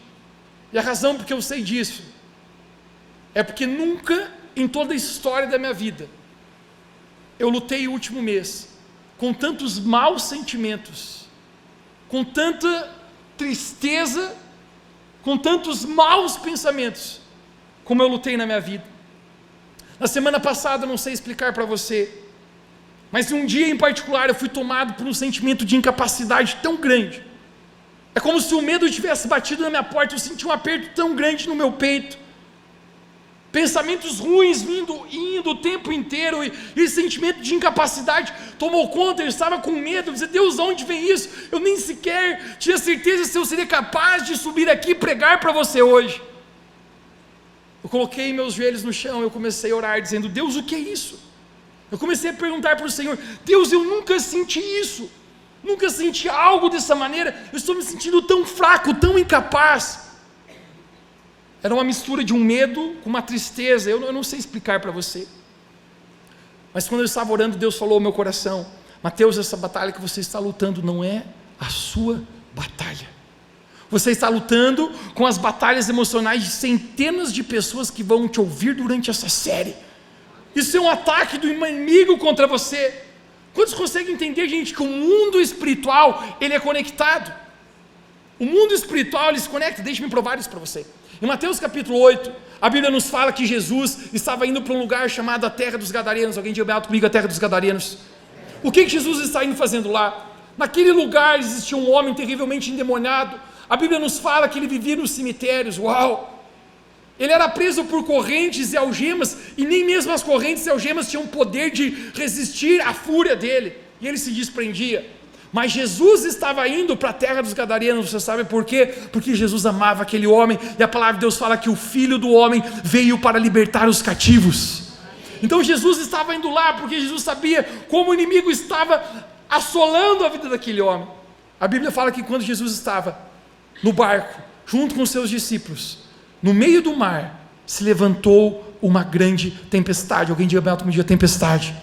E a razão porque eu sei disso é porque nunca em toda a história da minha vida eu lutei o último mês com tantos maus sentimentos, com tanta tristeza, com tantos maus pensamentos, como eu lutei na minha vida. Na semana passada, não sei explicar para você, Mas um dia em particular eu fui tomado por um sentimento de incapacidade tão grande. É como se o medo tivesse batido na minha porta, eu senti um aperto tão grande no meu peito. Pensamentos ruins indo o tempo inteiro, e esse sentimento de incapacidade tomou conta. Eu estava com medo, eu dizia: Deus, de onde vem isso? Eu nem sequer tinha certeza se eu seria capaz de subir aqui e pregar para você hoje. Eu coloquei meus joelhos no chão, eu comecei a orar dizendo: Deus, o que é isso? Eu comecei a perguntar para o Senhor: Deus, eu nunca senti isso, nunca senti algo dessa maneira, eu estou me sentindo tão fraco, tão incapaz. Era uma mistura de um medo com uma tristeza, eu não sei explicar para você. Mas quando eu estava orando, Deus falou ao meu coração: Mateus, essa batalha que você está lutando não é a sua batalha. Você está lutando com as batalhas emocionais de centenas de pessoas que vão te ouvir durante essa série. Isso é um ataque do inimigo contra você. Quantos conseguem entender, gente, que o mundo espiritual, ele é conectado? O mundo espiritual, ele se conecta. Deixe-me provar isso para você. Em Mateus capítulo 8, a Bíblia nos fala que Jesus estava indo para um lugar chamado a Terra dos Gadarenos. Alguém diga alto comigo: a Terra dos Gadarenos. O que Jesus está indo fazendo lá? Naquele lugar existia um homem terrivelmente endemoniado. A Bíblia nos fala que ele vivia nos cemitérios. Uau! Ele era preso por correntes e algemas, e nem mesmo as correntes e algemas tinham poder de resistir à fúria dele, e ele se desprendia. Mas Jesus estava indo para a Terra dos Gadarenos. Você sabe por quê? Porque Jesus amava aquele homem, e a palavra de Deus fala que o Filho do Homem veio para libertar os cativos. Então Jesus estava indo lá, porque Jesus sabia como o inimigo estava assolando a vida daquele homem. A Bíblia fala que quando Jesus estava no barco, junto com seus discípulos, no meio do mar, se levantou uma grande tempestade. Alguém diga bem alto comigo: tempestade.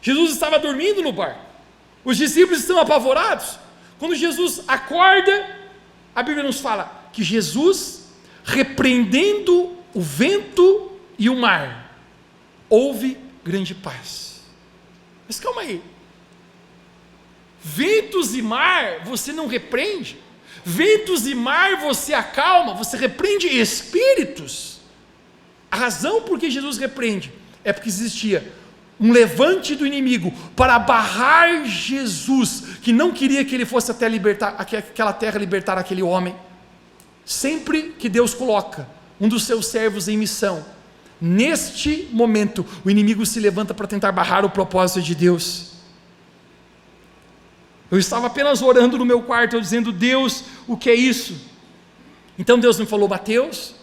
Jesus estava dormindo no barco. Os discípulos estão apavorados. Quando Jesus acorda, a Bíblia nos fala que Jesus, repreendendo o vento e o mar, houve grande paz. Mas calma aí. Ventos e mar você não repreende? Ventos e mar você acalma, você repreende espíritos. A razão por que Jesus repreende é porque existia um levante do inimigo para barrar Jesus, que não queria que ele fosse até libertar aquela terra, libertar aquele homem. Sempre que Deus coloca um dos seus servos em missão, neste momento o inimigo se levanta para tentar barrar o propósito de Deus. Eu estava apenas orando no meu quarto, eu dizendo: Deus, o que é isso? Então Deus me falou: Mateus,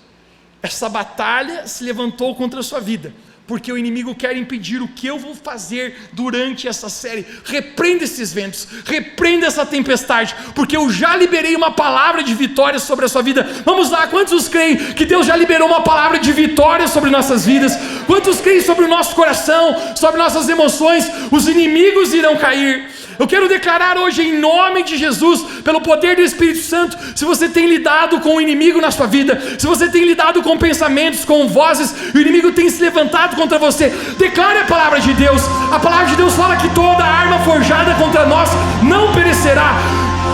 essa batalha se levantou contra a sua vida, porque o inimigo quer impedir o que eu vou fazer durante essa série. Repreenda esses ventos, repreenda essa tempestade, porque eu já liberei uma palavra de vitória sobre a sua vida. Vamos lá, quantos creem que Deus já liberou uma palavra de vitória sobre nossas vidas? Quantos creem sobre o nosso coração, sobre nossas emoções? Os inimigos irão cair. Eu quero declarar hoje, em nome de Jesus, pelo poder do Espírito Santo, se você tem lidado com o inimigo na sua vida, se você tem lidado com pensamentos, com vozes, o inimigo tem se levantado contra você, declare a palavra de Deus. A palavra de Deus fala que toda arma forjada contra nós não perecerá.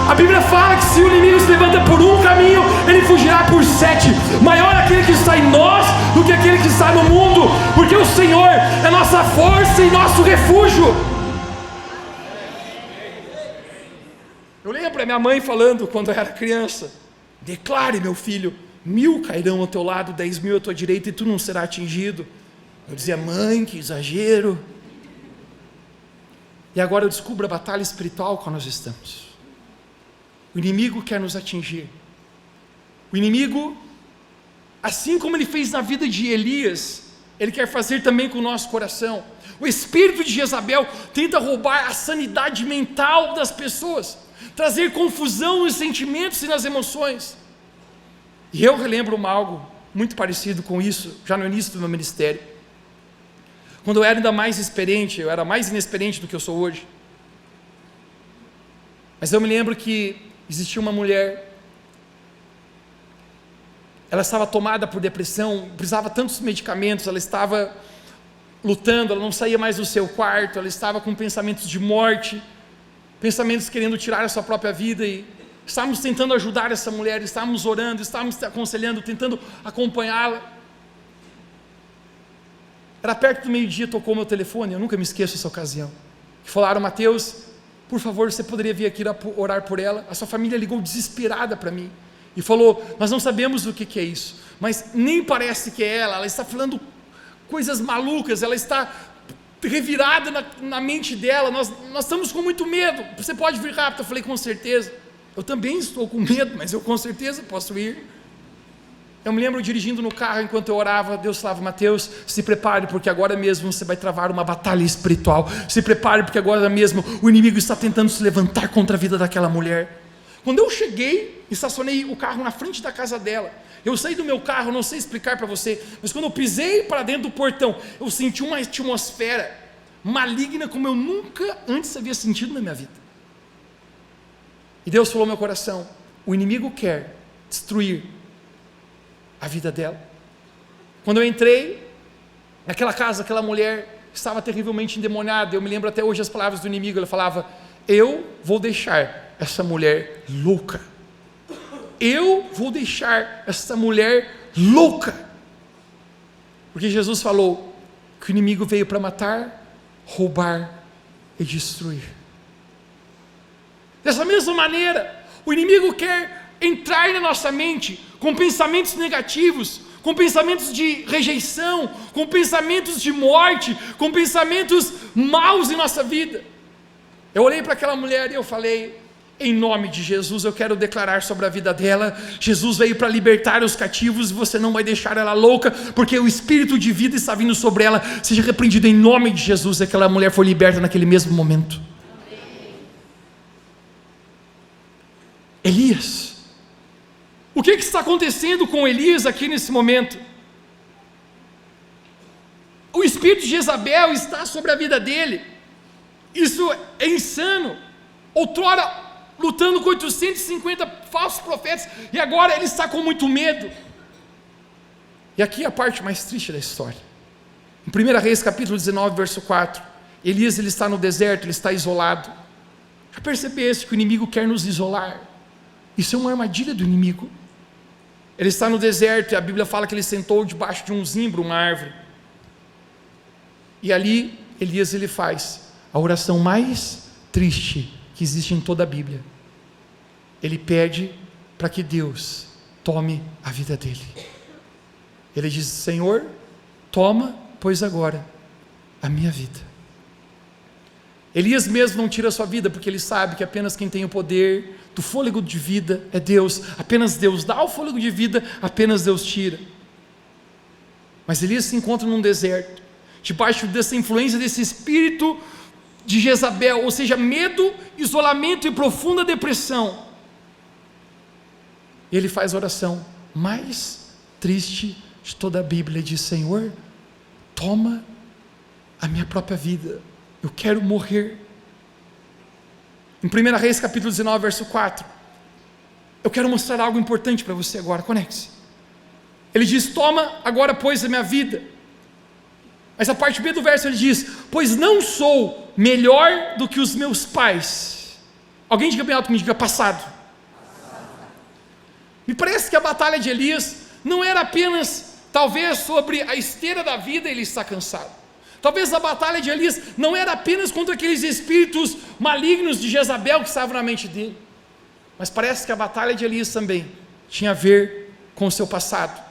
A Bíblia fala que se o inimigo se levanta por um caminho, ele fugirá por 7. Maior é aquele que está em nós do que aquele que está no mundo, porque o Senhor é nossa força e nosso refúgio. Eu lembro a minha mãe falando quando eu era criança: declare, meu filho, 1000 cairão ao teu lado, 10.000 à tua direita, e tu não será atingido. Eu dizia: mãe, que exagero. E agora eu descubro a batalha espiritual que nós estamos. O inimigo quer nos atingir. O inimigo, assim como ele fez na vida de Elias, ele quer fazer também com o nosso coração. O espírito de Jezabel tenta roubar a sanidade mental das pessoas, trazer confusão nos sentimentos e nas emoções. E eu relembro algo muito parecido com isso, já no início do meu ministério. Quando eu era ainda mais experiente, eu era mais inexperiente do que eu sou hoje. Mas eu me lembro que existia uma mulher, ela estava tomada por depressão, precisava de tantos medicamentos, ela estava lutando, ela não saía mais do seu quarto, ela estava com pensamentos de morte, pensamentos querendo tirar a sua própria vida, e estávamos tentando ajudar essa mulher, estávamos orando, estávamos aconselhando, tentando acompanhá-la. Era perto do meio-dia, tocou meu telefone, eu nunca me esqueço dessa ocasião. Falaram: Mateus, por favor, você poderia vir aqui orar por ela? A sua família ligou desesperada para mim e falou: nós não sabemos o que é isso, mas nem parece que é ela está falando coisas malucas, ela está revirada na mente dela, nós estamos com muito medo, você pode vir rápido? Eu falei: com certeza. Eu também estou com medo, mas eu com certeza posso ir. Eu me lembro dirigindo no carro enquanto eu orava, Deus falava: Mateus, se prepare, porque agora mesmo você vai travar uma batalha espiritual, se prepare, porque agora mesmo o inimigo está tentando se levantar contra a vida daquela mulher. Quando eu cheguei, estacionei o carro na frente da casa dela, eu saí do meu carro, não sei explicar para você, mas quando eu pisei para dentro do portão, eu senti uma atmosfera maligna como eu nunca antes havia sentido na minha vida. E Deus falou ao meu coração: o inimigo quer destruir a vida dela. Quando eu entrei naquela casa, aquela mulher estava terrivelmente endemoniada. Eu me lembro até hoje as palavras do inimigo. Ele falava: eu vou deixar essa mulher louca, eu vou deixar essa mulher louca, porque Jesus falou que o inimigo veio para matar, roubar e destruir. Dessa mesma maneira, o inimigo quer entrar na nossa mente com pensamentos negativos, com pensamentos de rejeição, com pensamentos de morte, com pensamentos maus em nossa vida. Eu olhei para aquela mulher e eu falei: em nome de Jesus, eu quero declarar sobre a vida dela, Jesus veio para libertar os cativos, e você não vai deixar ela louca, porque o espírito de vida está vindo sobre ela, seja repreendido em nome de Jesus. Aquela mulher foi liberta naquele mesmo momento. Elias, o que está acontecendo com Elias aqui nesse momento? O espírito de Jezabel está sobre a vida dele. Isso é insano. Outrora lutando com 850 falsos profetas, e agora ele está com muito medo. E aqui é a parte mais triste da história. Em 1 Reis capítulo 19, verso 4, Elias ele está no deserto, ele está isolado. Já percebeste que o inimigo quer nos isolar? Isso é uma armadilha do inimigo. Ele está no deserto e a Bíblia fala que ele sentou debaixo de um zimbro, uma árvore. E ali Elias ele faz a oração mais triste que existe em toda a Bíblia. Ele pede para que Deus tome a vida dele. Ele diz: Senhor, toma, pois agora, a minha vida. Elias mesmo não tira a sua vida, porque ele sabe que apenas quem tem o poder do fôlego de vida é Deus. Apenas Deus dá o fôlego de vida, apenas Deus tira. Mas Elias se encontra num deserto, debaixo dessa influência desse espírito de Jezabel, ou seja, medo, isolamento e profunda depressão. E ele faz a oração mais triste de toda a Bíblia. Ele diz: Senhor, toma a minha própria vida, eu quero morrer. Em 1 Reis capítulo 19, verso 4, eu quero mostrar algo importante para você agora, conecte-se. Ele diz: toma agora, pois, a minha vida. Mas a parte B do verso ele diz: pois não sou melhor do que os meus pais. Alguém diga bem alto, me diga: passado. Me parece que a batalha de Elias não era apenas, talvez, sobre a esteira da vida, ele está cansado. Talvez a batalha de Elias não era apenas contra aqueles espíritos malignos de Jezabel que estavam na mente dele, mas parece que a batalha de Elias também tinha a ver com o seu passado.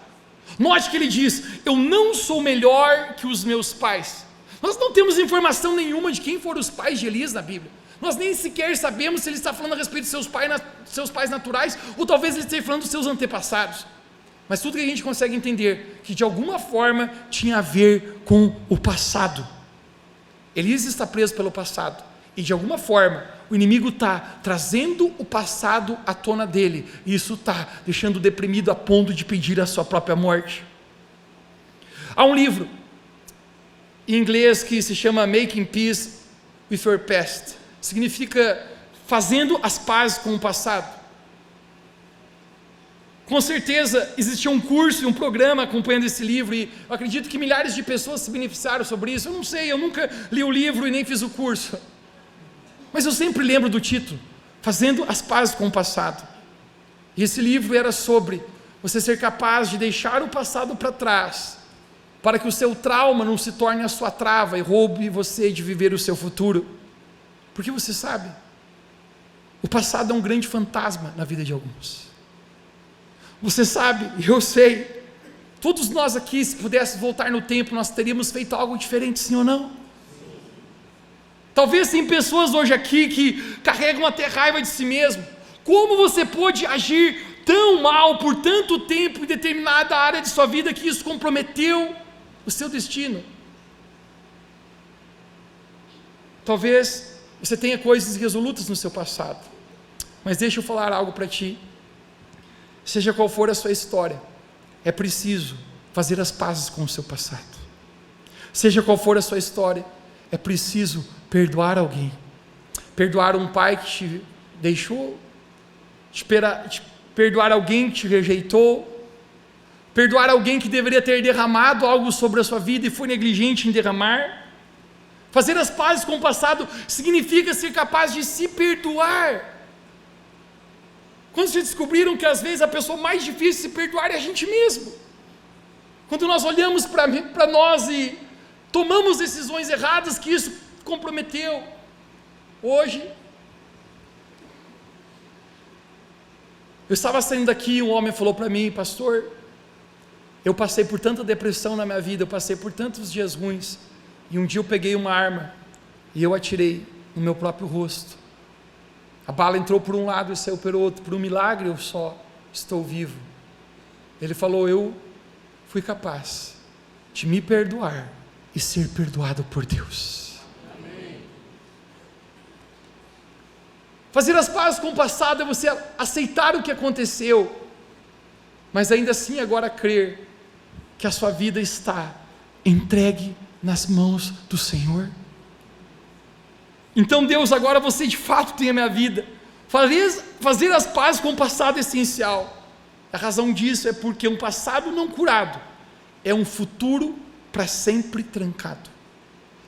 Note que ele diz: eu não sou melhor que os meus pais. Nós não temos informação nenhuma de quem foram os pais de Elias na Bíblia. Nós nem sequer sabemos se ele está falando a respeito de seus pais naturais, ou talvez ele esteja falando dos seus antepassados. Mas tudo que a gente consegue entender, que de alguma forma tinha a ver com o passado. Elias está preso pelo passado, e de alguma forma o inimigo está trazendo o passado à tona dele, e isso está deixando deprimido a ponto de pedir a sua própria morte. Há um livro em inglês que se chama Making Peace with Your Past, significa fazendo as pazes com o passado. Com certeza existia um curso e um programa acompanhando esse livro, e eu acredito que milhares de pessoas se beneficiaram sobre isso. Eu não sei, eu nunca li o livro e nem fiz o curso, mas eu sempre lembro do título: Fazendo as Pazes com o Passado. E esse livro era sobre você ser capaz de deixar o passado para trás para que o seu trauma não se torne a sua trava e roube você de viver o seu futuro. Porque você sabe, o passado é um grande fantasma na vida de alguns. Você sabe, eu sei, todos nós aqui, se pudéssemos voltar no tempo, nós teríamos feito algo diferente, sim ou não? Talvez tem pessoas hoje aqui que carregam até raiva de si mesmo. Como você pôde agir tão mal por tanto tempo em determinada área de sua vida que isso comprometeu o seu destino? Talvez você tenha coisas irresolutas no seu passado, mas deixa eu falar algo para ti. Seja qual for a sua história, é preciso fazer as pazes com o seu passado. Seja qual for a sua história, é preciso perdoar alguém. Perdoar um pai que te deixou, perdoar alguém que te rejeitou, perdoar alguém que deveria ter derramado algo sobre a sua vida e foi negligente em derramar. Fazer as pazes com o passado significa ser capaz de se perdoar. Quando vocês descobriram que às vezes a pessoa mais difícil de se perdoar é a gente mesmo? Quando nós olhamos para nós e tomamos decisões erradas que isso comprometeu. Hoje, eu estava saindo daqui, um homem falou para mim: pastor, eu passei por tanta depressão na minha vida, eu passei por tantos dias ruins, e um dia eu peguei uma arma e eu atirei no meu próprio rosto. A bala entrou por um lado e saiu pelo outro. Por um milagre eu só estou vivo. Ele falou: eu fui capaz de me perdoar e ser perdoado por Deus. Amém. Fazer as pazes com o passado é você aceitar o que aconteceu, mas ainda assim agora crer que a sua vida está entregue nas mãos do Senhor. Então Deus, agora você de fato tem a minha vida. Fazer as pazes com o passado é essencial. A razão disso é porque um passado não curado é um futuro para sempre trancado.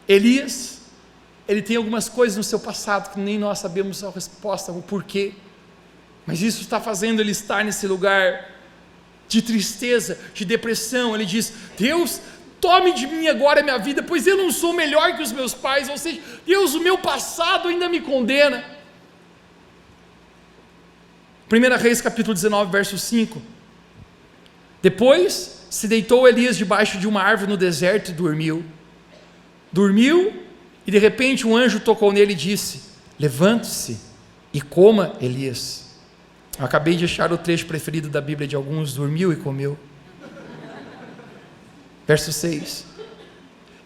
Elias, ele tem algumas coisas no seu passado que nem nós sabemos a resposta, o porquê, mas isso está fazendo ele estar nesse lugar de tristeza, de depressão. Ele diz: Deus, tome de mim agora a minha vida, pois eu não sou melhor que os meus pais. Ou seja, Deus, o meu passado ainda me condena. 1 Reis capítulo 19, verso 5. Depois se deitou Elias debaixo de uma árvore no deserto e dormiu. E de repente um anjo tocou nele e disse: levante-se e coma, Elias. Eu acabei de achar o trecho preferido da Bíblia de alguns: dormiu e comeu. Verso 6.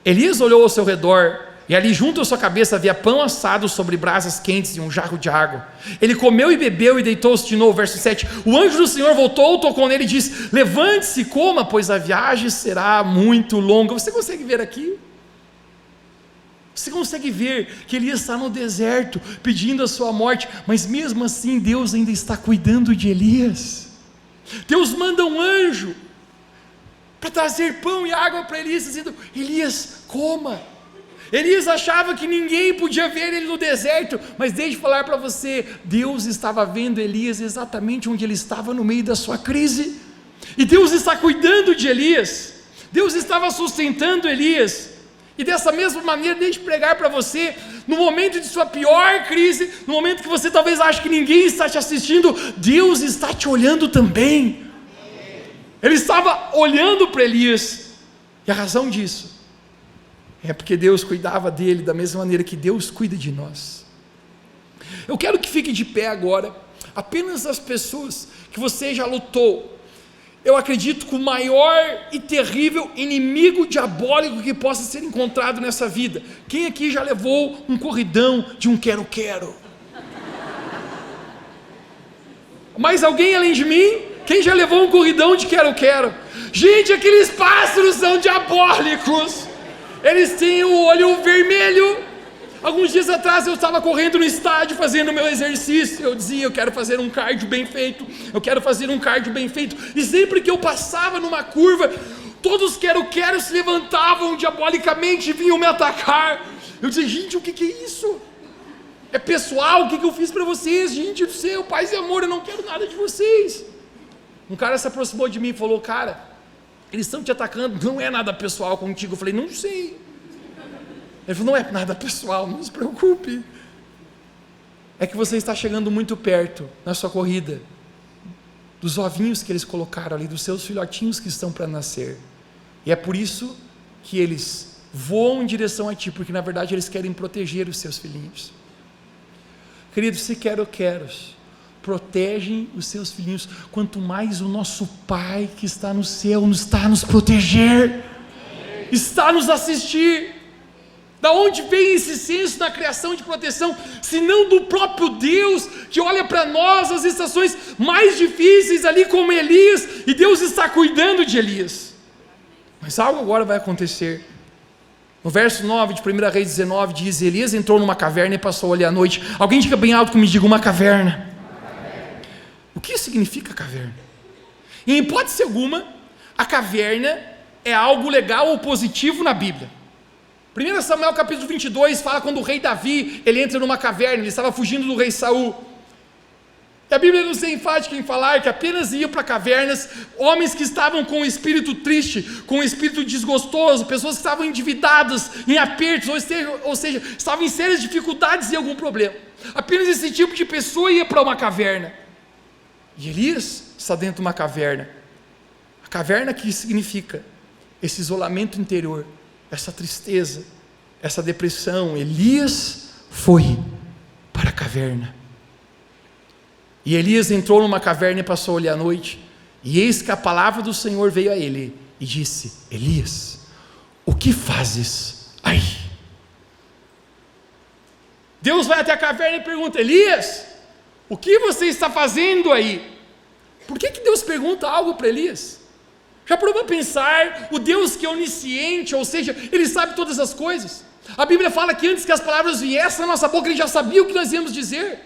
Elias olhou ao seu redor, e ali junto à sua cabeça havia pão assado sobre brasas quentes e um jarro de água. Ele comeu e bebeu e deitou-se de novo. Verso 7. O anjo do Senhor voltou, tocou nele e disse: levante-se e coma, pois a viagem será muito longa. Você consegue ver aqui? Você consegue ver que Elias está no deserto pedindo a sua morte, mas mesmo assim Deus ainda está cuidando de Elias. Deus manda um anjo para trazer pão e água para Elias, dizendo: Elias, coma. Elias achava que ninguém podia ver ele no deserto, mas deixe eu falar para você, Deus estava vendo Elias exatamente onde ele estava no meio da sua crise, e Deus está cuidando de Elias. Deus estava sustentando Elias. E dessa mesma maneira, deixe eu pregar para você, no momento de sua pior crise, no momento que você talvez ache que ninguém está te assistindo, Deus está te olhando também. Ele estava olhando para Elias, e a razão disso é porque Deus cuidava dele da mesma maneira que Deus cuida de nós. Eu quero que fique de pé agora, apenas as pessoas que você já lutou. Eu acredito que o maior e terrível inimigo diabólico que possa ser encontrado nessa vida. Quem aqui já levou um corridão de um quero-quero? Mais alguém além de mim? Quem já levou um corridão de quero-quero? Gente, aqueles pássaros são diabólicos. Eles têm o olho vermelho. Alguns dias atrás eu estava correndo no estádio fazendo o meu exercício. Eu dizia: eu quero fazer um cardio bem feito. Eu quero fazer um cardio bem feito. E sempre que eu passava numa curva, todos os quero-quero se levantavam diabolicamente e vinham me atacar. Eu dizia: gente, o que é isso? É pessoal? O que eu fiz para vocês? Gente do céu, paz e amor, eu não quero nada de vocês. Um cara se aproximou de mim e falou: cara, eles estão te atacando, não é nada pessoal contigo. Eu falei, não sei. Ele falou, não é nada pessoal, não se preocupe. É que você está chegando muito perto na sua corrida dos ovinhos que eles colocaram ali, dos seus filhotinhos que estão para nascer. E é por isso que eles voam em direção a ti, porque na verdade eles querem proteger os seus filhinhos. Queridos, se quero-queros protegem os seus filhinhos, quanto mais o nosso Pai que está no céu está a nos proteger, está a nos assistir. Da onde vem esse senso na criação de proteção, se não do próprio Deus, que olha para nós nas estações mais difíceis ali como Elias, e Deus está cuidando de Elias. Mas algo agora vai acontecer. No verso 9 de 1 Reis 19 diz, Elias entrou numa caverna e passou ali a noite. Alguém diga bem alto comigo, diga uma caverna. O que significa caverna? Em hipótese alguma, a caverna é algo legal ou positivo na Bíblia. 1 Samuel capítulo 22 fala quando o rei Davi, ele entra numa caverna, ele estava fugindo do rei Saul. E a Bíblia não é enfática em falar que apenas iam para cavernas homens que estavam com o espírito triste, com o espírito desgostoso, pessoas que estavam endividadas, em apertos, ou seja, estavam em sérias dificuldades e algum problema. Apenas esse tipo de pessoa ia para uma caverna. E Elias está dentro de uma caverna. A caverna que significa esse isolamento interior, essa tristeza, essa depressão. Elias foi para a caverna. E Elias entrou numa caverna e passou ali a noite. E eis que a palavra do Senhor veio a ele e disse, Elias, o que fazes aí? Deus vai até a caverna e pergunta, Elias, o que você está fazendo aí? Por que Deus pergunta algo para Elias? Já parou para pensar, o Deus que é onisciente, ou seja, Ele sabe todas as coisas. A Bíblia fala que antes que as palavras viessem na nossa boca, Ele já sabia o que nós íamos dizer.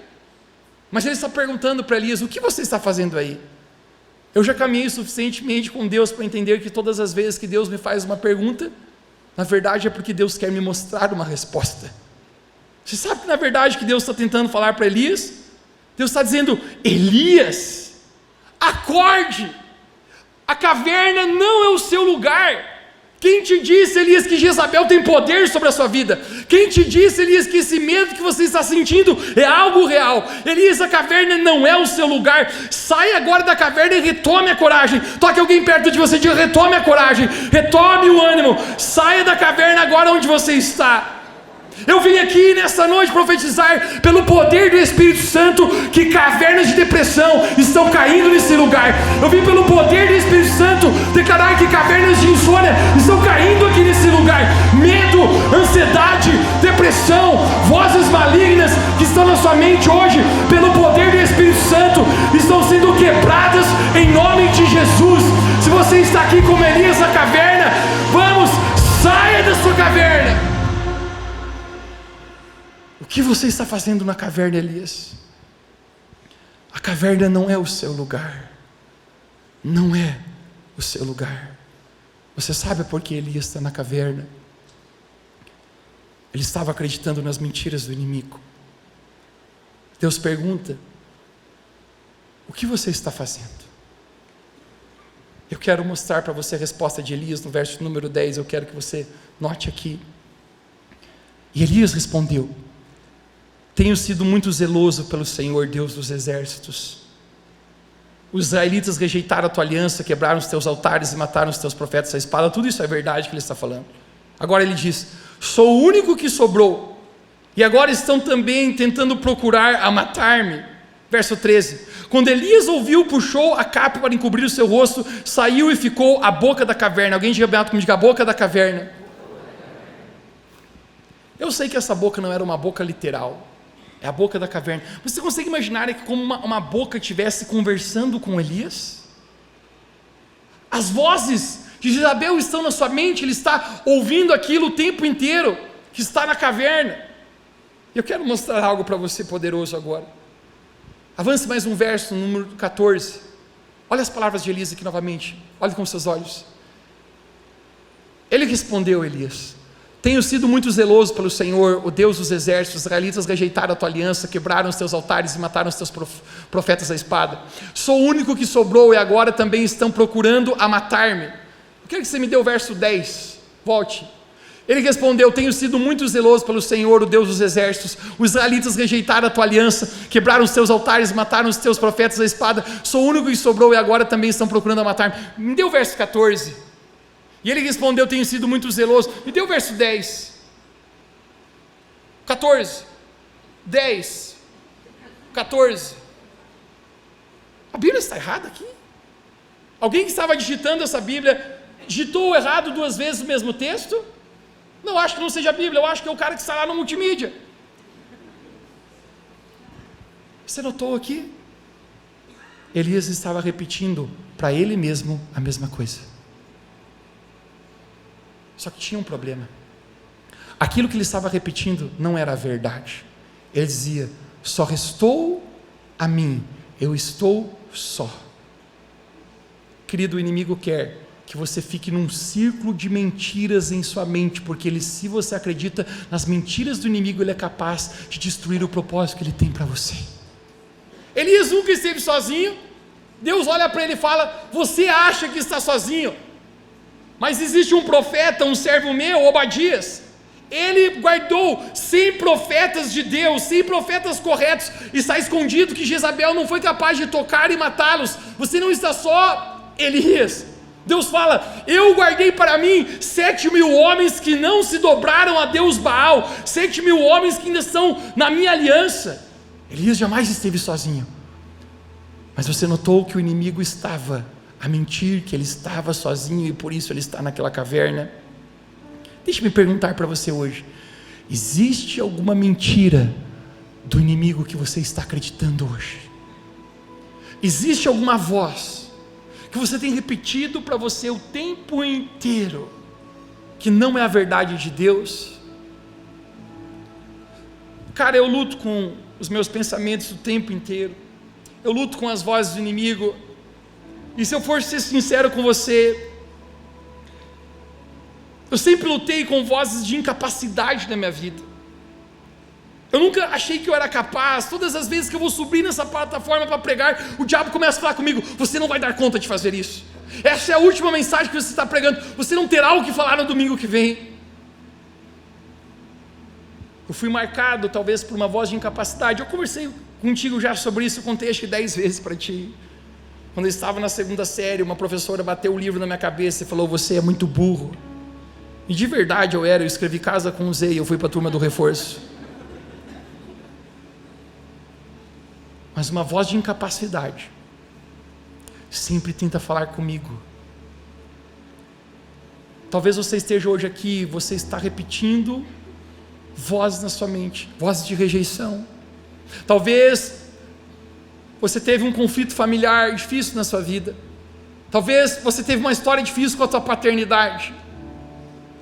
Mas Ele está perguntando para Elias, o que você está fazendo aí? Eu já caminhei suficientemente com Deus para entender que todas as vezes que Deus me faz uma pergunta, na verdade é porque Deus quer me mostrar uma resposta. Você sabe que na verdade que Deus está tentando falar para Elias? Deus está dizendo, Elias, acorde! A caverna não é o seu lugar. Quem te disse, Elias, que Jezabel tem poder sobre a sua vida? Quem te disse, Elias, que esse medo que você está sentindo é algo real? Elias, a caverna não é o seu lugar. Saia agora da caverna e retome a coragem. Toque alguém perto de você e diga, retome a coragem, retome o ânimo. Saia da caverna agora onde você está. Eu vim aqui nessa noite profetizar pelo poder do Espírito Santo que cavernas de depressão estão caindo nesse lugar. Eu vim pelo poder do Espírito Santo declarar que cavernas de insônia estão caindo aqui nesse lugar. Medo, ansiedade, depressão, vozes malignas que estão na sua mente hoje, pelo poder do Espírito Santo, estão sendo quebradas em nome de Jesus. Se você está aqui como Elias na caverna, vamos, saia da sua caverna. O que você está fazendo na caverna, Elias? A caverna não é o seu lugar. Não é o seu lugar. Você sabe por que Elias está na caverna? Ele estava acreditando nas mentiras do inimigo. Deus pergunta, o que você está fazendo? Eu quero mostrar para você a resposta de Elias no verso número 10, eu quero que você note aqui. E Elias respondeu, tenho sido muito zeloso pelo Senhor, Deus dos exércitos. Os israelitas rejeitaram a tua aliança, quebraram os teus altares e mataram os teus profetas à espada. Tudo isso é verdade que ele está falando. Agora ele diz, sou o único que sobrou, e agora estão também tentando procurar a matar-me. Verso 13, quando Elias ouviu, puxou a capa para encobrir o seu rosto, saiu e ficou à boca da caverna. Alguém diga bem alto comigo, a boca da caverna. Eu sei que essa boca não era uma boca literal, é a boca da caverna. Você consegue imaginar que como uma boca estivesse conversando com Elias? As vozes de Jezabel estão na sua mente, ele está ouvindo aquilo o tempo inteiro, que está na caverna. Eu quero mostrar algo para você poderoso agora. Avance mais um verso, no número 14. Olha as palavras de Elias aqui novamente, olhe com seus olhos. Ele respondeu, Elias, tenho sido muito zeloso pelo Senhor, o Deus dos exércitos. Os israelitas rejeitaram a tua aliança, quebraram os teus altares e mataram os teus profetas à espada. Sou o único que sobrou e agora também estão procurando a matar-me. Eu quero que você me dê o verso 10, volte. Ele respondeu: tenho sido muito zeloso pelo Senhor, o Deus dos exércitos. Os israelitas rejeitaram a tua aliança, quebraram os teus altares, mataram os teus profetas à espada. Sou o único que sobrou e agora também estão procurando matar-me. Me dê o verso 14. E ele respondeu: tenho sido muito zeloso. Me dê o verso 10, 14, 10, 14. A Bíblia está errada aqui? Alguém que estava digitando essa Bíblia digitou errado 2 vezes o mesmo texto? Não, acho que não seja a Bíblia, eu acho que é o cara que está lá no multimídia. Você notou aqui? Elias estava repetindo para ele mesmo a mesma coisa. Só que tinha um problema. Aquilo que ele estava repetindo não era a verdade. Ele dizia: só restou a mim, eu estou só. Querido, o inimigo quer que você fique num círculo de mentiras em sua mente, porque se você acredita nas mentiras do inimigo, ele é capaz de destruir o propósito que ele tem para você. Elias nunca esteve sozinho. Deus olha para ele e fala: você acha que está sozinho, mas existe um profeta, um servo meu, Obadias. Ele guardou 100 profetas de Deus, 100 profetas corretos. Está escondido que Jezabel não foi capaz de tocar e matá-los. Você não está só, Elias. Deus fala: eu guardei para mim 7.000 homens que não se dobraram a Deus Baal, 7.000 homens que ainda estão na minha aliança. Elias jamais esteve sozinho. Mas você notou que o inimigo estava a mentir, que ele estava sozinho e por isso ele está naquela caverna. Deixa-me perguntar para você hoje: existe alguma mentira do inimigo que você está acreditando hoje? Existe alguma voz que você tem repetido para você o tempo inteiro, que não é a verdade de Deus? Cara, eu luto com os meus pensamentos o tempo inteiro, eu luto com as vozes do inimigo, e se eu for ser sincero com você, eu sempre lutei com vozes de incapacidade na minha vida. Eu nunca achei que eu era capaz. Todas as vezes que eu vou subir nessa plataforma para pregar, o diabo começa a falar comigo: você não vai dar conta de fazer isso, essa é a última mensagem que você está pregando, você não terá o que falar no domingo que vem. Eu fui marcado talvez por uma voz de incapacidade. Eu conversei contigo já sobre isso, eu contei acho que 10 vezes para ti. Quando eu estava na 2ª série, uma professora bateu o livro na minha cabeça e falou: você é muito burro. E de verdade eu era. Eu escrevi Casa com Z e eu fui para a turma do reforço. Mas uma voz de incapacidade sempre tenta falar comigo. Talvez você esteja hoje aqui, você está repetindo vozes na sua mente, vozes de rejeição. Talvez você teve um conflito familiar difícil na sua vida. Talvez você teve uma história difícil com a tua paternidade.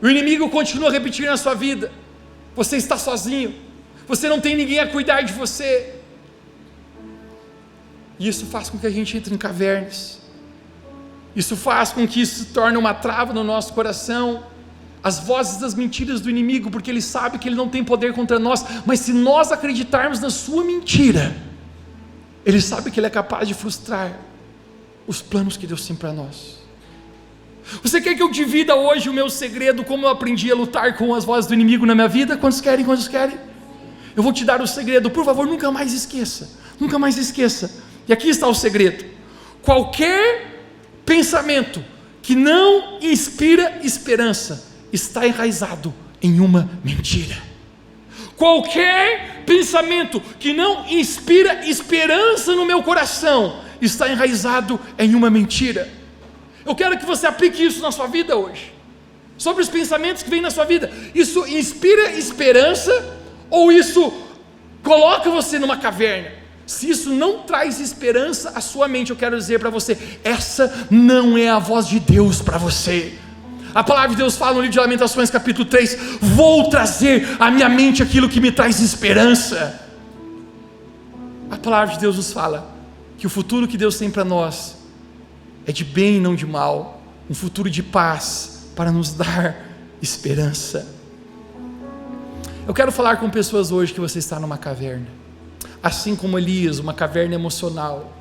O inimigo continua repetindo na sua vida: você está sozinho, você não tem ninguém a cuidar de você. E isso faz com que a gente entre em cavernas. Isso faz com que isso se torne uma trava no nosso coração. As vozes das mentiras do inimigo, porque ele sabe que ele não tem poder contra nós, mas se nós acreditarmos na sua mentira, ele sabe que ele é capaz de frustrar os planos que Deus tem para nós. Você quer que eu divida hoje o meu segredo, como eu aprendi a lutar com as vozes do inimigo na minha vida? Quantos querem? Quantos querem? Eu vou te dar o segredo, por favor, nunca mais esqueça. Nunca mais esqueça. E aqui está o segredo: qualquer pensamento que não inspira esperança está enraizado em uma mentira. Qualquer pensamento que não inspira esperança no meu coração está enraizado em uma mentira. Eu quero que você aplique isso na sua vida hoje, sobre os pensamentos que vêm na sua vida. Isso inspira esperança ou isso coloca você numa caverna? Se isso não traz esperança à sua mente, eu quero dizer para você: essa não é a voz de Deus para você. A palavra de Deus fala no livro de Lamentações capítulo 3: vou trazer à minha mente aquilo que me traz esperança. A palavra de Deus nos fala que o futuro que Deus tem para nós é de bem e não de mal, um futuro de paz para nos dar esperança. Eu quero falar com pessoas hoje que você está numa caverna, assim como Elias, uma caverna emocional.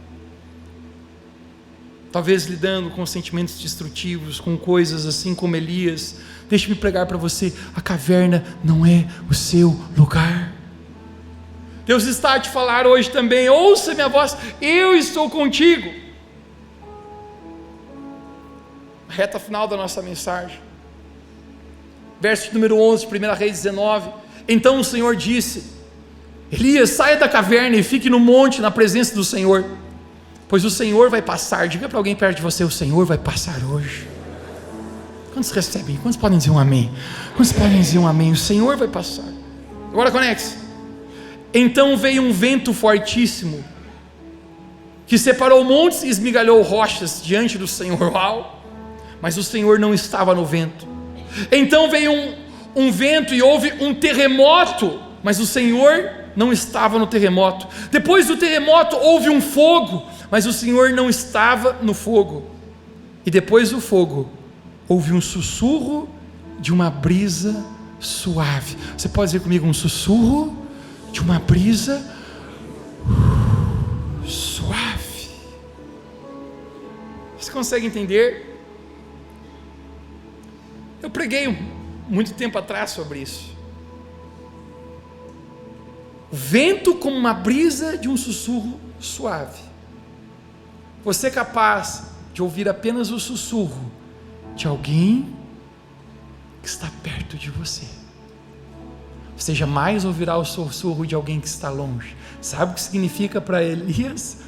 talvez lidando com sentimentos destrutivos, com coisas assim como Elias, deixe-me pregar para você: a caverna não é o seu lugar. Deus está a te falar hoje também: ouça minha voz, eu estou contigo. Reta final da nossa mensagem, verso número 11, 1 Reis 19. Então o Senhor disse: Elias, saia da caverna e fique no monte, na presença do Senhor, pois o Senhor vai passar. Diga para alguém perto de você: o Senhor vai passar hoje. Quantos recebem? Quantos podem dizer um amém? Quantos podem dizer um amém? O Senhor vai passar. Agora conecte-se. Então veio um vento fortíssimo, que separou montes e esmigalhou rochas diante do Senhor. Uau! Mas o Senhor não estava no vento. Então veio um vento e houve um terremoto, mas o Senhor não estava no terremoto. Depois do terremoto houve um fogo, mas o Senhor não estava no fogo. E depois do fogo houve um sussurro de uma brisa suave. Você pode dizer comigo: um sussurro de uma brisa suave. Você consegue entender? Eu preguei muito tempo atrás sobre isso. O vento como uma brisa de um sussurro suave. Você é capaz de ouvir apenas o sussurro de alguém que está perto de você. Você jamais ouvirá o sussurro de alguém que está longe. Sabe o que significa para Elias?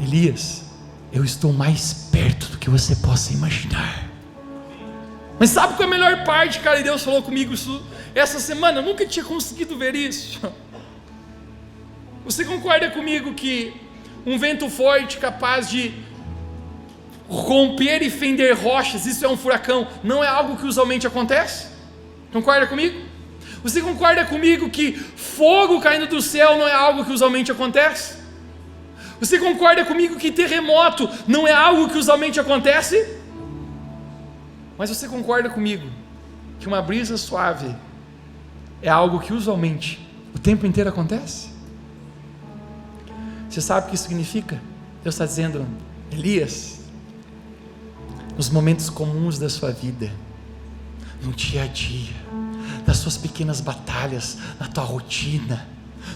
Elias, eu estou mais perto do que você possa imaginar. Mas sabe qual é a melhor parte, cara? E Deus falou comigo isso essa semana. Eu nunca tinha conseguido ver isso. Você concorda comigo que um vento forte capaz de romper e fender rochas, isso é um furacão, não é algo que usualmente acontece? Concorda comigo? Você concorda comigo que fogo caindo do céu não é algo que usualmente acontece? Você concorda comigo que terremoto não é algo que usualmente acontece? Mas você concorda comigo que uma brisa suave é algo que usualmente o tempo inteiro acontece? Você sabe o que isso significa? Deus está dizendo: Elias, nos momentos comuns da sua vida, no dia a dia, nas suas pequenas batalhas, na tua rotina,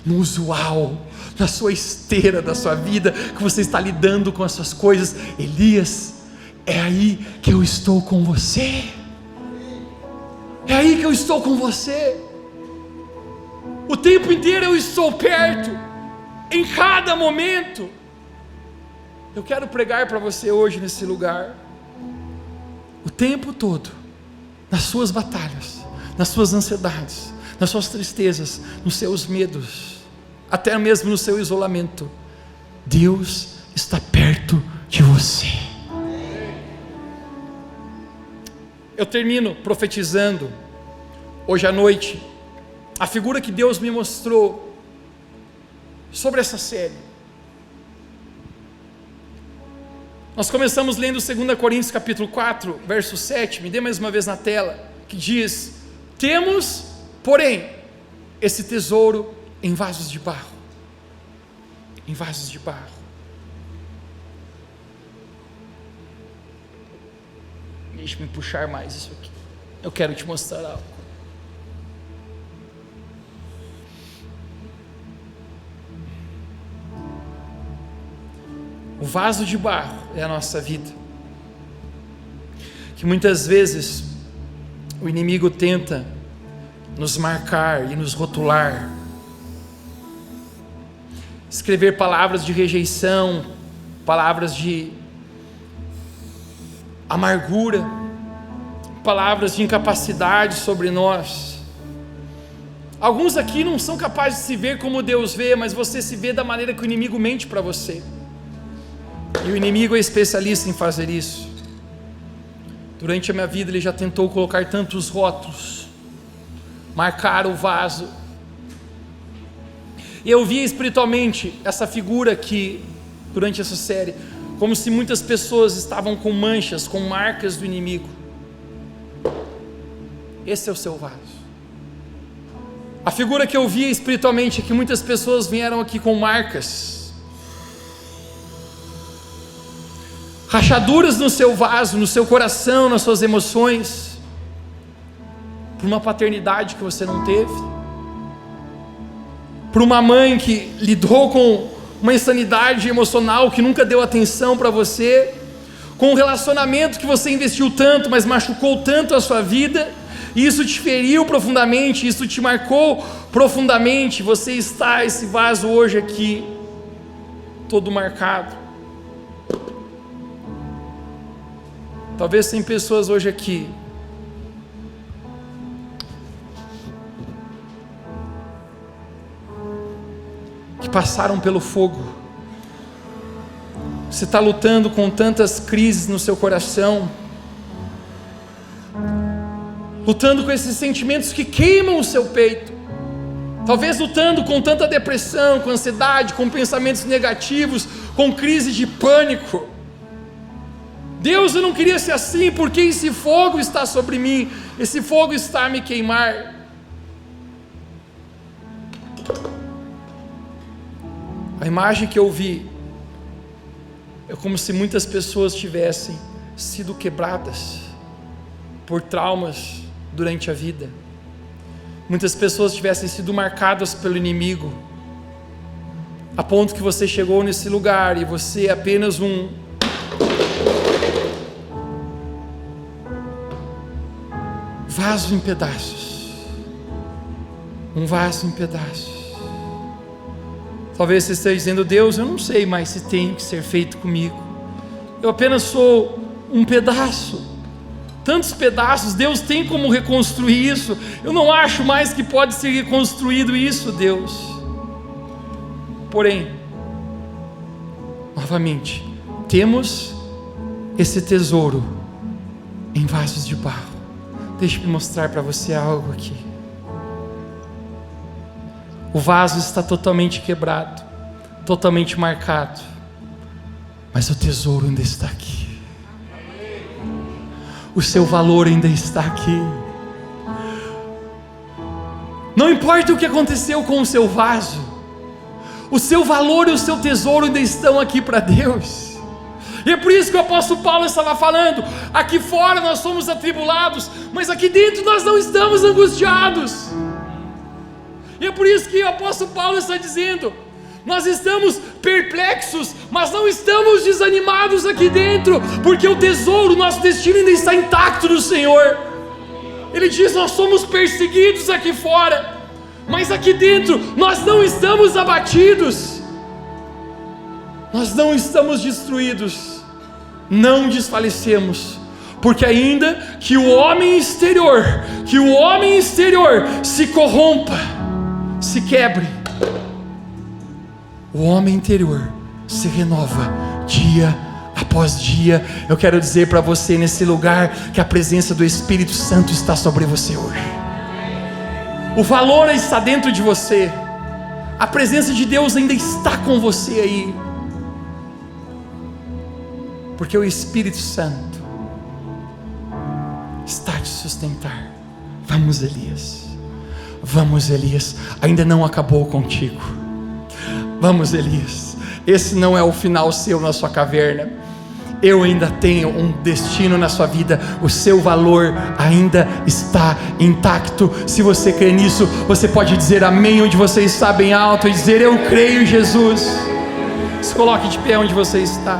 no usual, na sua esteira da sua vida, que você está lidando com as suas coisas, Elias, é aí que eu estou com você. É aí que eu estou com você. O tempo inteiro eu estou perto, em cada momento. Eu quero pregar para você hoje nesse lugar. O tempo todo, nas suas batalhas, nas suas ansiedades, nas suas tristezas, nos seus medos, até mesmo no seu isolamento, Deus está perto de você. Eu termino profetizando hoje à noite a figura que Deus me mostrou sobre essa série. Nós começamos lendo 2 Coríntios capítulo 4, verso 7, me dê mais uma vez na tela, que diz: temos, porém, esse tesouro em vasos de barro. Em vasos de barro. Deixa-me puxar mais isso aqui. Eu quero te mostrar algo. O vaso de barro é a nossa vida, que muitas vezes o inimigo tenta nos marcar e nos rotular, escrever palavras de rejeição, palavras de amargura, palavras de incapacidade sobre nós. Alguns aqui não são capazes de se ver como Deus vê, mas você se vê da maneira que o inimigo mente para você. E o inimigo é especialista em fazer isso. Durante a minha vida ele já tentou colocar tantos rótulos, marcar o vaso. E eu via espiritualmente essa figura aqui, durante essa série, como se muitas pessoas estavam com manchas, com marcas do inimigo. Esse é o seu vaso. A figura que eu via espiritualmente é que muitas pessoas vieram aqui com marcas, rachaduras no seu vaso, no seu coração, nas suas emoções, por uma paternidade que você não teve, por uma mãe que lidou com uma insanidade emocional que nunca deu atenção para você, com um relacionamento que você investiu tanto, mas machucou tanto a sua vida, e isso te feriu profundamente, isso te marcou profundamente. Você está, esse vaso hoje aqui, todo marcado. Talvez tem pessoas hoje aqui que passaram pelo fogo. Você está lutando com tantas crises no seu coração, lutando com esses sentimentos que queimam o seu peito, talvez lutando com tanta depressão, com ansiedade, com pensamentos negativos, com crise de pânico. Deus, eu não queria ser assim, porque esse fogo está sobre mim, esse fogo está a me queimar. A imagem que eu vi é como se muitas pessoas tivessem sido quebradas por traumas durante a vida. Muitas pessoas tivessem sido marcadas pelo inimigo, a ponto que você chegou nesse lugar e você é apenas um vaso em pedaços. Um vaso em pedaços. Talvez você esteja dizendo: Deus, eu não sei mais se tem que ser feito comigo, eu apenas sou um pedaço, tantos pedaços. Deus tem como reconstruir isso? Eu não acho mais que pode ser reconstruído isso, Deus. Porém, novamente, temos esse tesouro em vasos de barro. Deixa eu mostrar para você algo aqui. O vaso está totalmente quebrado, totalmente marcado, mas o tesouro ainda está aqui. O seu valor ainda está aqui. Não importa o que aconteceu com o seu vaso, o seu valor e o seu tesouro ainda estão aqui para Deus. E é por isso que o apóstolo Paulo estava falando: aqui fora nós somos atribulados, mas aqui dentro nós não estamos angustiados. E é por isso que o apóstolo Paulo está dizendo: nós estamos perplexos, mas não estamos desanimados aqui dentro, porque o tesouro, nosso destino ainda está intacto no Senhor. Ele diz: nós somos perseguidos aqui fora, mas aqui dentro nós não estamos abatidos, nós não estamos destruídos, não desfalecemos, porque ainda que o homem exterior se corrompa, se quebre, o homem interior se renova dia após dia. Eu quero dizer para você nesse lugar que a presença do Espírito Santo está sobre você hoje. O valor está dentro de você, a presença de Deus ainda está com você aí, porque o Espírito Santo está a te sustentar. Vamos, Elias. Vamos, Elias, ainda não acabou contigo. Vamos, Elias, esse não é o final seu na sua caverna. Eu ainda tenho um destino na sua vida. O seu valor ainda está intacto. Se você crê nisso, você pode dizer amém onde você está, bem alto, e dizer: eu creio em Jesus. Se coloque de pé onde você está.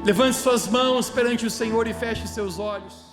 Levante suas mãos perante o Senhor e feche seus olhos.